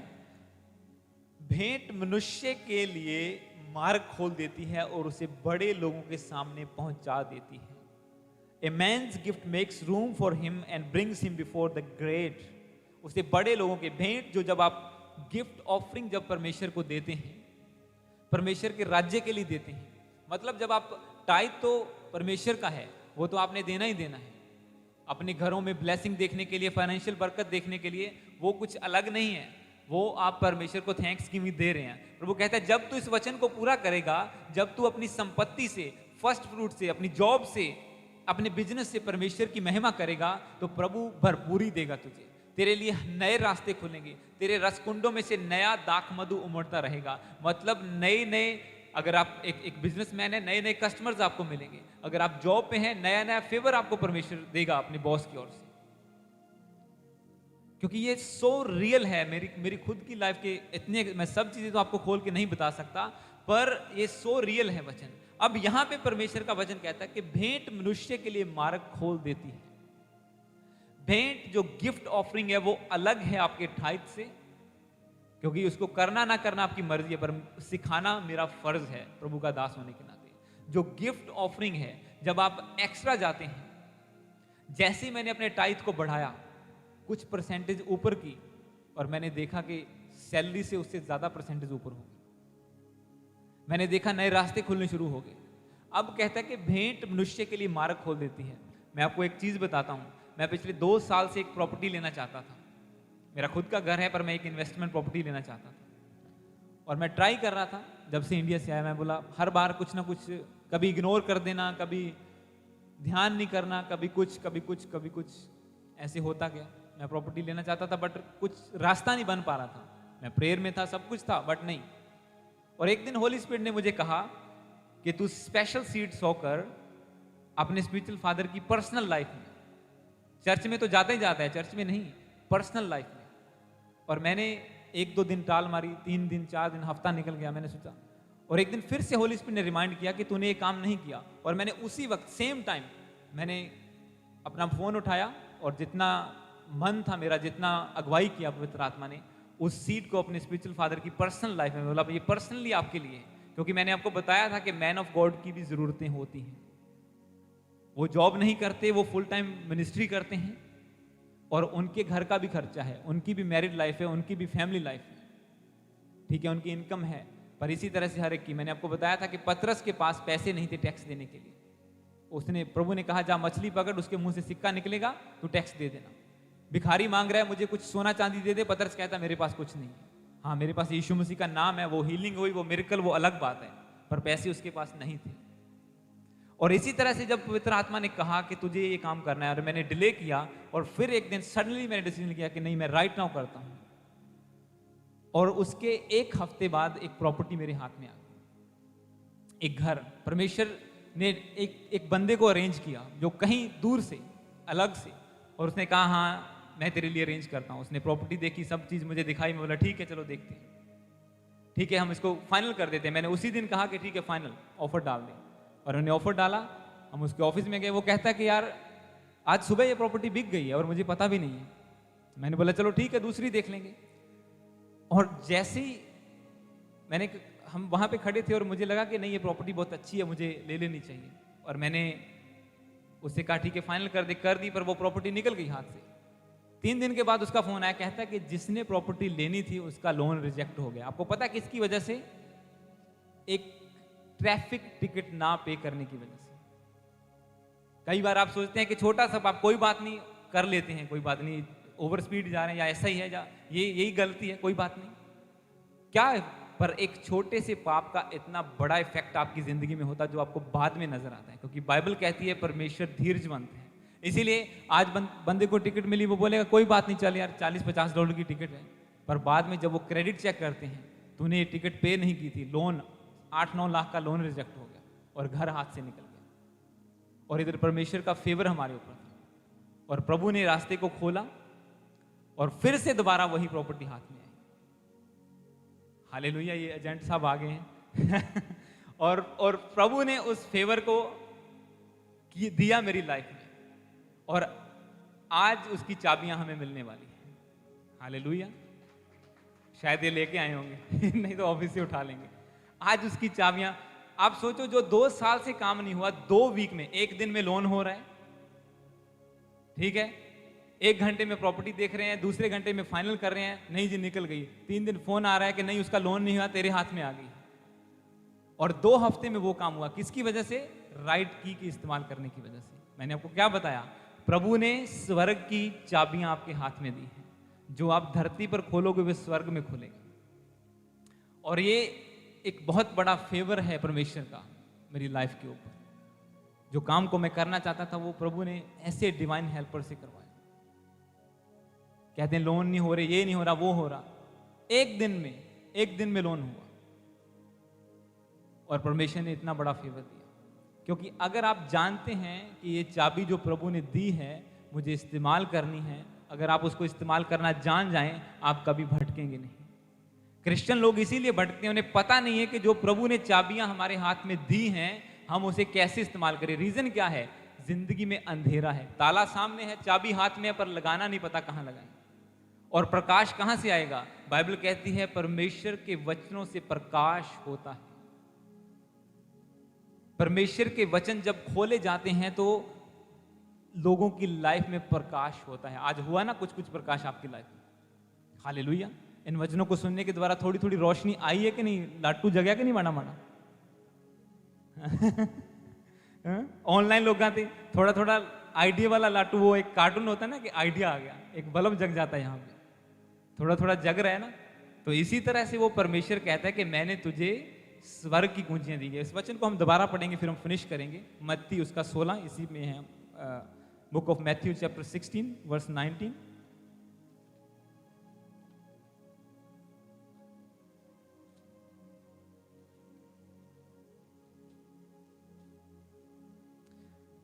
भेंट मनुष्य के लिए मार्ग खोल देती है और उसे बड़े लोगों के सामने पहुंचा देती है। A man's gift makes room for him and brings him before the great। उसे बड़े लोगों के, भेंट जो जब आप गिफ्ट ऑफरिंग जब परमेश्वर को देते हैं, परमेश्वर के राज्य के लिए देते हैं, मतलब जब आप टाइट तो परमेश्वर का है, वो तो आपने देना ही देना है। अपने घरों में ब्लेसिंग देखने के लिए, फाइनेंशियल बरकत देखने के लिए, वो कुछ अलग नहीं है, वो आप परमेश्वर को थैंक्स की दे रहे हैं। प्रभु कहता है जब तू इस वचन को पूरा करेगा, जब तू अपनी संपत्ति से, फर्स्ट फ्रूट से, अपनी जॉब से, अपने बिजनेस से परमेश्वर की महिमा करेगा, तो प्रभु भरपूरी देगा तुझे। तेरे लिए नए रास्ते खुलेंगे, तेरे रसकुंडों में से नया दाख मधु उमड़ता रहेगा। मतलब नए नए, अगर आप एक बिजनेसमैन है, नए नए कस्टमर्स आपको मिलेंगे। अगर आप जॉब पे हैं, नया नया फेवर आपको परमेश्वर देगा अपने बॉस की ओर से। क्योंकि ये सो रियल है। मेरी खुद की लाइफ के इतने, मैं सब चीजें तो आपको खोल के नहीं बता सकता, पर ये सो रियल है वचन। अब यहां पे परमेश्वर का वचन कहता है कि भेंट मनुष्य के लिए मार्ग खोल देती है। भेंट जो गिफ्ट ऑफरिंग है वो अलग है आपके टाइप से, क्योंकि उसको करना ना करना आपकी मर्जी है, पर सिखाना मेरा फर्ज है प्रभु का दास होने के नाते। जो गिफ्ट ऑफरिंग है, जब आप एक्स्ट्रा जाते हैं, जैसे ही मैंने अपने टाइप को बढ़ाया कुछ परसेंटेज ऊपर की, और मैंने देखा कि सैलरी से उससे ज्यादा परसेंटेज ऊपर हो गई। मैंने देखा नए रास्ते खुलने शुरू हो गए। अब कहता है कि भेंट मनुष्य के लिए मार्ग खोल देती है। मैं आपको एक चीज बताता हूं, मैं पिछले 2 साल से एक प्रॉपर्टी लेना चाहता था। मेरा खुद का घर है, पर मैं एक इन्वेस्टमेंट प्रॉपर्टी लेना चाहता था, और मैं ट्राई कर रहा था। जब से इंडिया से आया, मैं बोला हर बार कुछ ना कुछ, कभी इग्नोर कर देना, कभी ध्यान नहीं करना, कभी कुछ कभी कुछ कभी कुछ, ऐसे होता गया। मैं प्रॉपर्टी लेना चाहता था, बट कुछ रास्ता नहीं बन पा रहा था। मैं प्रेयर में था, सब कुछ था, बट नहीं। और एक दिन होली स्पिरिट ने मुझे कहा कि तू स्पेशल सीड्स होकर अपने स्पिरिचुअल फादर की पर्सनल लाइफ में, चर्च में तो जाता ही जाता है, चर्च में नहीं, पर्सनल लाइफ में। और मैंने 1-2 दिन टाल मारी, 3 दिन, 4 दिन, हफ्ता निकल गया। मैंने सोचा, और एक दिन फिर से होली स्पिरिट ने रिमाइंड किया कि तूने ये काम नहीं किया। और मैंने उसी वक्त सेम टाइम मैंने अपना फोन उठाया, और जितना मन था मेरा, जितना अगुवाई किया पवित्र आत्मा ने, उस सीट को अपने स्पिरिचुअल फादर की पर्सनल लाइफ में बोला, ये पर्सनली आपके लिए है। क्योंकि मैंने आपको बताया था कि मैन ऑफ गॉड की भी जरूरतें होती हैं। वो जॉब नहीं करते, वो फुल टाइम मिनिस्ट्री करते हैं, और उनके घर का भी खर्चा है, उनकी भी मैरिड लाइफ है, उनकी भी फैमिली लाइफ है, ठीक है, उनकी इनकम है। पर इसी तरह से हर एक की, मैंने आपको बताया था कि पतरस के पास पैसे नहीं थे टैक्स देने के लिए। उसने, प्रभु ने कहा जा मछली पकड़, उसके मुंह से सिक्का निकलेगा, तो टैक्स दे देना। भिखारी मांग रहा है मुझे कुछ सोना चांदी दे दे, पतरस कहता मेरे पास कुछ नहीं है। हाँ, मेरे पास यीशु मसीह का नाम है, वो हीलिंग हुई, वो मिरेकल, वो अलग बात है, पर पैसे उसके पास नहीं थे। और इसी तरह से जब पवित्र आत्मा ने कहा कि तुझे ये काम करना है, और मैंने डिले किया, और फिर एक दिन सडनली मैंने डिसीजन किया कि नहीं, मैं राइट नाउ करता हूं। और उसके 1 हफ्ते बाद एक प्रॉपर्टी मेरे हाथ में आ गई, एक घर। परमेश्वर ने एक बंदे को अरेंज किया जो कहीं दूर से, अलग से, और उसने कहा हाँ मैं तेरे लिए अरेंज करता हूँ। उसने प्रॉपर्टी देखी, सब चीज़ मुझे दिखाई, मैं बोला ठीक है चलो देखते हैं, ठीक है हम इसको फाइनल कर देते हैं। मैंने उसी दिन कहा कि ठीक है फाइनल, ऑफर डाल दें, और उन्होंने ऑफर डाला। हम उसके ऑफिस में गए, वो कहता है कि यार आज सुबह ये प्रॉपर्टी बिक गई है और मुझे पता भी नहीं है। मैंने बोला चलो ठीक है दूसरी देख लेंगे। और जैसे ही मैंने, हम वहाँ पे खड़े थे और मुझे लगा कि नहीं ये प्रॉपर्टी बहुत अच्छी है, मुझे ले लेनी चाहिए, और मैंने उससे कहा ठीक है फाइनल कर दी, पर वो प्रॉपर्टी निकल गई हाथ से। 3 दिन के बाद उसका फोन आया, कहता है कि जिसने प्रॉपर्टी लेनी थी उसका लोन रिजेक्ट हो गया। आपको पता है किसकी वजह से? एक ट्रैफिक टिकट ना पे करने की वजह से। कई बार आप सोचते हैं कि छोटा सा पाप, कोई बात नहीं, कर लेते हैं, कोई बात नहीं, ओवर स्पीड जा रहे हैं या ऐसा ही है, ये यही गलती है, कोई बात नहीं, क्या है? पर एक छोटे से पाप का इतना बड़ा इफेक्ट आपकी जिंदगी में होता है जो आपको बाद में नजर आता है, क्योंकि बाइबल कहती है परमेश्वर धीरजवंत है। इसीलिए आज बंदे को टिकट मिली, वो बोलेगा कोई बात नहीं, चल यार $40-50 की टिकट है, पर बाद में जब वो क्रेडिट चेक करते हैं, तूने ये टिकट पे नहीं की थी, लोन 8-9 लाख का लोन रिजेक्ट हो गया और घर हाथ से निकल गया। और इधर परमेश्वर का फेवर हमारे ऊपर था, और प्रभु ने रास्ते को खोला, और फिर से दोबारा वही प्रॉपर्टी हाथ में आई। हालेलुया, ये एजेंट साहब आ गए हैं और प्रभु ने उस फेवर को दिया मेरी लाइफ में, और आज उसकी चाबियां हमें मिलने वाली है। हालेलुया, शायद ये लेके आए होंगे नहीं तो ऑफिस से उठा लेंगे। आज उसकी चाबियां, आप सोचो जो 2 साल से काम नहीं हुआ, 2 वीक में, 1 दिन में लोन हो रहा है, ठीक है, 1 घंटे में प्रॉपर्टी देख रहे हैं, दूसरे घंटे में फाइनल कर रहे हैं, नहीं जी निकल गई। 3 दिन फोन आ रहा है कि नहीं उसका लोन नहीं हुआ, तेरे हाथ में आ गई। और 2 हफ्ते में वो काम हुआ, किसकी वजह से? राइट की के इस्तेमाल करने की वजह से। मैंने आपको क्या बताया? प्रभु ने स्वर्ग की चाबियां आपके हाथ में दी हैं, जो आप धरती पर खोलोगे वे स्वर्ग में खुलेगा। और ये एक बहुत बड़ा फेवर है परमेश्वर का मेरी लाइफ के ऊपर। जो काम को मैं करना चाहता था वो प्रभु ने ऐसे डिवाइन हेल्पर से करवाया। कहते हैं लोन नहीं हो रहे, ये नहीं हो रहा, वो हो रहा। एक दिन में लोन हुआ। और परमेश्वर ने इतना बड़ा फेवर दिया, क्योंकि अगर आप जानते हैं कि ये चाबी जो प्रभु ने दी है मुझे इस्तेमाल करनी है, अगर आप उसको इस्तेमाल करना जान जाएं, आप कभी भटकेंगे नहीं। क्रिश्चियन लोग इसीलिए भटकते हैं, उन्हें पता नहीं है कि जो प्रभु ने चाबियां हमारे हाथ में दी हैं हम उसे कैसे इस्तेमाल करें। रीजन क्या है? जिंदगी में अंधेरा है, ताला सामने है, चाबी हाथ में है, पर लगाना नहीं पता कहां लगाएं। और प्रकाश कहां से आएगा? बाइबल कहती है परमेश्वर के वचनों से प्रकाश होता है। परमेश्वर के वचन जब खोले जाते हैं तो लोगों की लाइफ में प्रकाश होता है। आज हुआ ना कुछ प्रकाश आपकी लाइफ में, हालेलुया। इन वचनों को सुनने के द्वारा थोड़ी थोड़ी रोशनी आई है कि नहीं? लाटू जगह कि नहीं माना माना? ऑनलाइन लोग आते थोड़ा थोड़ा आइडिया वाला लाटू, वो एक कार्टून होता है ना कि आइडिया आ गया, एक बल्ब जग जाता है यहाँ पे, थोड़ा थोड़ा जग रहा है ना। तो इसी तरह से वो परमेश्वर कहता है कि मैंने तुझे स्वर्ग की कुंजियां दी है। इस वचन को हम दोबारा पढ़ेंगे, फिर हम फिनिश करेंगे। मत्ती उसका 16, इसी में है, book of Matthew chapter 16 verse 19।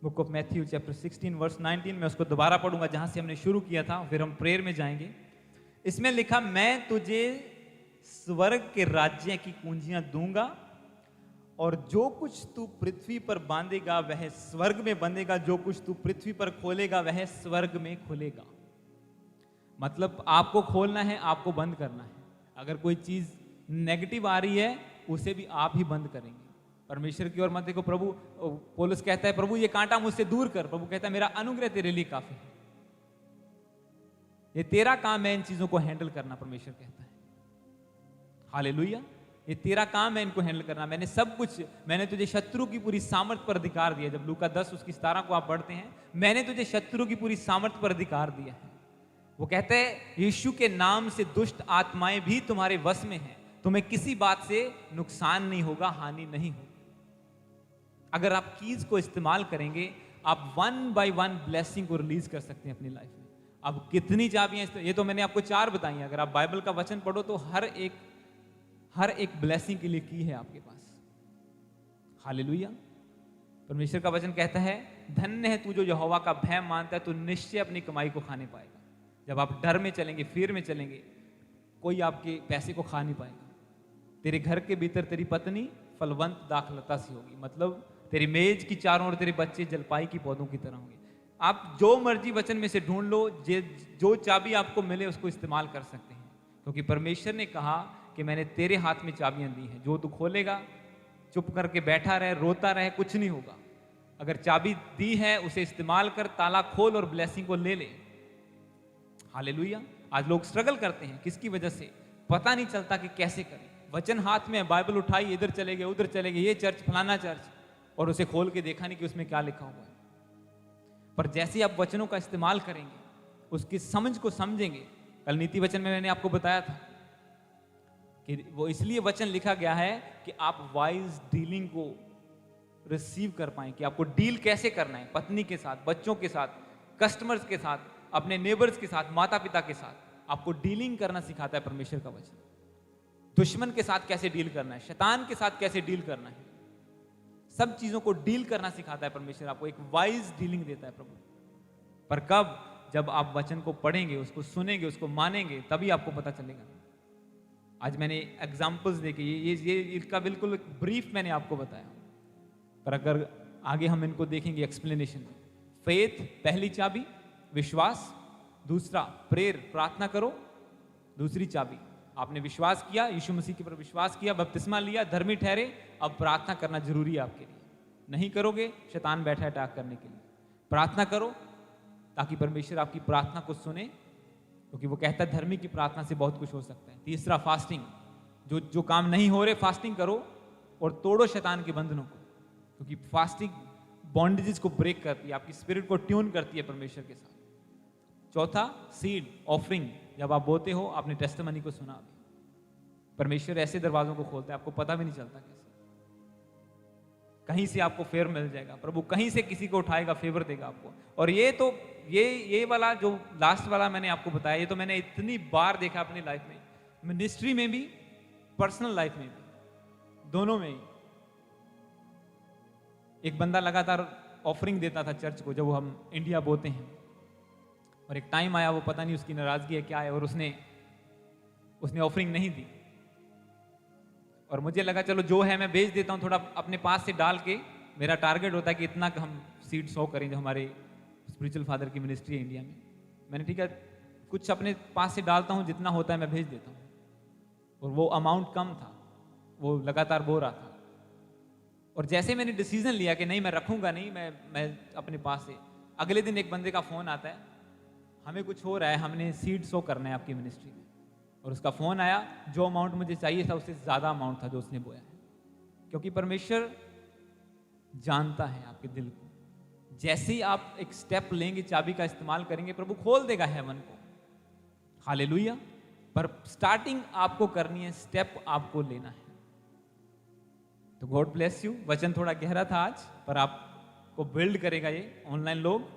Book of Matthew chapter 16 verse 19 में उसको दोबारा पढ़ूंगा जहां से हमने शुरू किया था, फिर हम प्रेयर में जाएंगे। इसमें लिखा, मैं तुझे स्वर्ग के राज्य की कुंजियां दूंगा और जो कुछ तू पृथ्वी पर बांधेगा वह स्वर्ग में बंधेगा, जो कुछ तू पृथ्वी पर खोलेगा वह स्वर्ग में खुलेगा। मतलब आपको खोलना है, आपको बंद करना है। अगर कोई चीज नेगेटिव आ रही है उसे भी आप ही बंद करेंगे। परमेश्वर की ओर मत देखो। प्रभु, पौलुस कहता है प्रभु ये कांटा मुझसे दूर कर। प्रभु कहता है मेरा अनुग्रह तेरे लिए काफी है। ये तेरा काम है इन चीजों को हैंडल करना, परमेश्वर कहता है। हालेलुया, ये तेरा काम है इनको हैंडल करना। मैंने सब कुछ, मैंने तुझे शत्रु की पूरी सामर्थ पर अधिकार दिया। जब लूका 10 उसकी 17 को आप पढ़ते हैं, मैंने तुझे शत्रु की पूरी सामर्थ पर अधिकार दिया है। वो कहते हैं यीशु के नाम से दुष्ट आत्माएं भी तुम्हारे वश में हैं, तुम्हें किसी बात से नुकसान नहीं होगा, हानि नहीं होगी। अगर आप कीज को इस्तेमाल करेंगे, आप 1 बाय 1 ब्लेसिंग को रिलीज कर सकते हैं अपनी लाइफ में। अब कितनी चाबियां, ये तो मैंने आपको 4 बताई हैं। अगर आप बाइबल का वचन पढ़ो तो हर एक ब्लेसिंग के लिए की है आपके पास। हालेलुया। परमेश्वर का वचन कहता है धन्य है तू जो यहोवा का भय मानता है, तू निश्चय अपनी कमाई को खाने पाएगा। जब आप डर में चलेंगे, फिर में चलेंगे, कोई आपके पैसे को खा नहीं पाएगा। तेरे घर के भीतर तेरी पत्नी फलवंत दाखलता सी होगी, मतलब तेरी मेज की चारों ओर तेरे बच्चे जलपाई की पौधों की तरह होंगे। आप जो मर्जी वचन में से ढूंढ लो, जो चाबी आपको मिले उसको इस्तेमाल कर सकते हैं, क्योंकि परमेश्वर ने कहा कि मैंने तेरे हाथ में चाबियां दी हैं। जो तू खोलेगा, चुप करके बैठा रहे, रोता रहे, कुछ नहीं होगा। अगर चाबी दी है उसे इस्तेमाल कर, ताला खोल और ब्लेसिंग को ले ले। हालेलुया। आज लोग स्ट्रगल करते हैं, किसकी वजह से? पता नहीं चलता कि कैसे करें। वचन हाथ में, बाइबल उठाई, इधर चले गए, उधर चले गए, ये चर्च, फलाना चर्च, और उसे खोल के देखा नहीं कि उसमें क्या लिखा हुआ है। पर जैसे आप वचनों का इस्तेमाल करेंगे, उसकी समझ को समझेंगे। कल नीति वचन में मैंने आपको बताया था कि वो इसलिए वचन लिखा गया है कि आप वाइज डीलिंग को रिसीव कर पाएं, कि आपको डील कैसे करना है, पत्नी के साथ, बच्चों के साथ, कस्टमर्स के साथ, अपने नेबर्स के साथ, माता पिता के साथ। आपको डीलिंग करना सिखाता है परमेश्वर का वचन। दुश्मन के साथ कैसे डील करना है, शैतान के साथ कैसे डील करना है, सब चीजों को डील करना सिखाता है परमेश्वर। आपको एक वाइज डीलिंग देता है प्रभु। पर कब? जब आप वचन को पढ़ेंगे, उसको सुनेंगे, उसको मानेंगे, तभी आपको पता चलेगा। आज मैंने एग्जाम्पल्स देखे, ये इसका बिल्कुल ब्रीफ मैंने आपको बताया, पर अगर आगे हम इनको देखेंगे एक्सप्लेनेशन में। फेथ पहली चाबी, विश्वास। दूसरा प्रेयर, प्रार्थना करो, दूसरी चाबी। आपने विश्वास किया, यीशु मसीह के पर विश्वास किया, बपतिस्मा लिया, धर्मी ठहरे, अब प्रार्थना करना जरूरी है आपके लिए। नहीं करोगे, शैतान बैठा है अटैक करने के लिए। प्रार्थना करो ताकि परमेश्वर आपकी प्रार्थना को सुने, क्योंकि वो कहता है धर्मी की प्रार्थना से बहुत कुछ हो सकता है। तीसरा, फास्टिंग। जो काम नहीं हो रहे, फास्टिंग करो और तोड़ो शैतान के बंधनों को, क्योंकि फास्टिंग बॉन्डेजेस को ब्रेक करती है, आपकी स्पिरिट को ट्यून करती है परमेश्वर के साथ। चौथा, सीड ऑफरिंग। जब आप बोते हो, आपने टेस्टिमनी को सुना अभी, परमेश्वर ऐसे दरवाजों को खोलता है, आपको पता भी नहीं चलता कैसे। कहीं से आपको फेवर मिल जाएगा, प्रभु कहीं से किसी को उठाएगा, फेवर देगा आपको। और ये वाला जो लास्ट वाला मैंने आपको बताया, ये तो मैंने इतनी बार देखा अपनी लाइफ में, मिनिस्ट्री में भी, पर्सनल लाइफ में भी, दोनों में ही। एक बंदा लगातार ऑफरिंग देता था चर्च को, जब हम इंडिया बोते हैं, और एक टाइम आया, वो पता नहीं उसकी नाराजगी है क्या है, और उसने ऑफरिंग नहीं दी। और मुझे लगा चलो जो है मैं भेज देता हूँ, थोड़ा अपने पास से डाल के। मेरा टारगेट होता है कि इतना हम सीड सो करें, जो हमारे स्पिरिचुअल फादर की मिनिस्ट्री है इंडिया में। मैंने ठीक है कुछ अपने पास से डालता हूँ, जितना होता है मैं भेज देता हूँ। और वो अमाउंट कम था, वो लगातार बो रहा था। और जैसे मैंने डिसीजन लिया कि नहीं मैं रखूंगा नहीं, मैं अपने पास से, अगले दिन एक बंदे का फोन आता है, हमें कुछ हो रहा है, हमने सीड सो करना है आपकी मिनिस्ट्री में। और उसका फोन आया, जो अमाउंट मुझे चाहिए था उससे ज्यादा अमाउंट था जो उसने बोया है। क्योंकि परमेश्वर जानता है आपके दिल को। जैसे ही आप एक स्टेप लेंगे, चाबी का इस्तेमाल करेंगे, प्रभु खोल देगा हेवन को। हालेलुया। पर स्टार्टिंग आपको करनी है, स्टेप आपको लेना है। तो गॉड ब्लेस यू। वचन थोड़ा गहरा था आज, पर आपको बिल्ड करेगा ये ऑनलाइन लोग।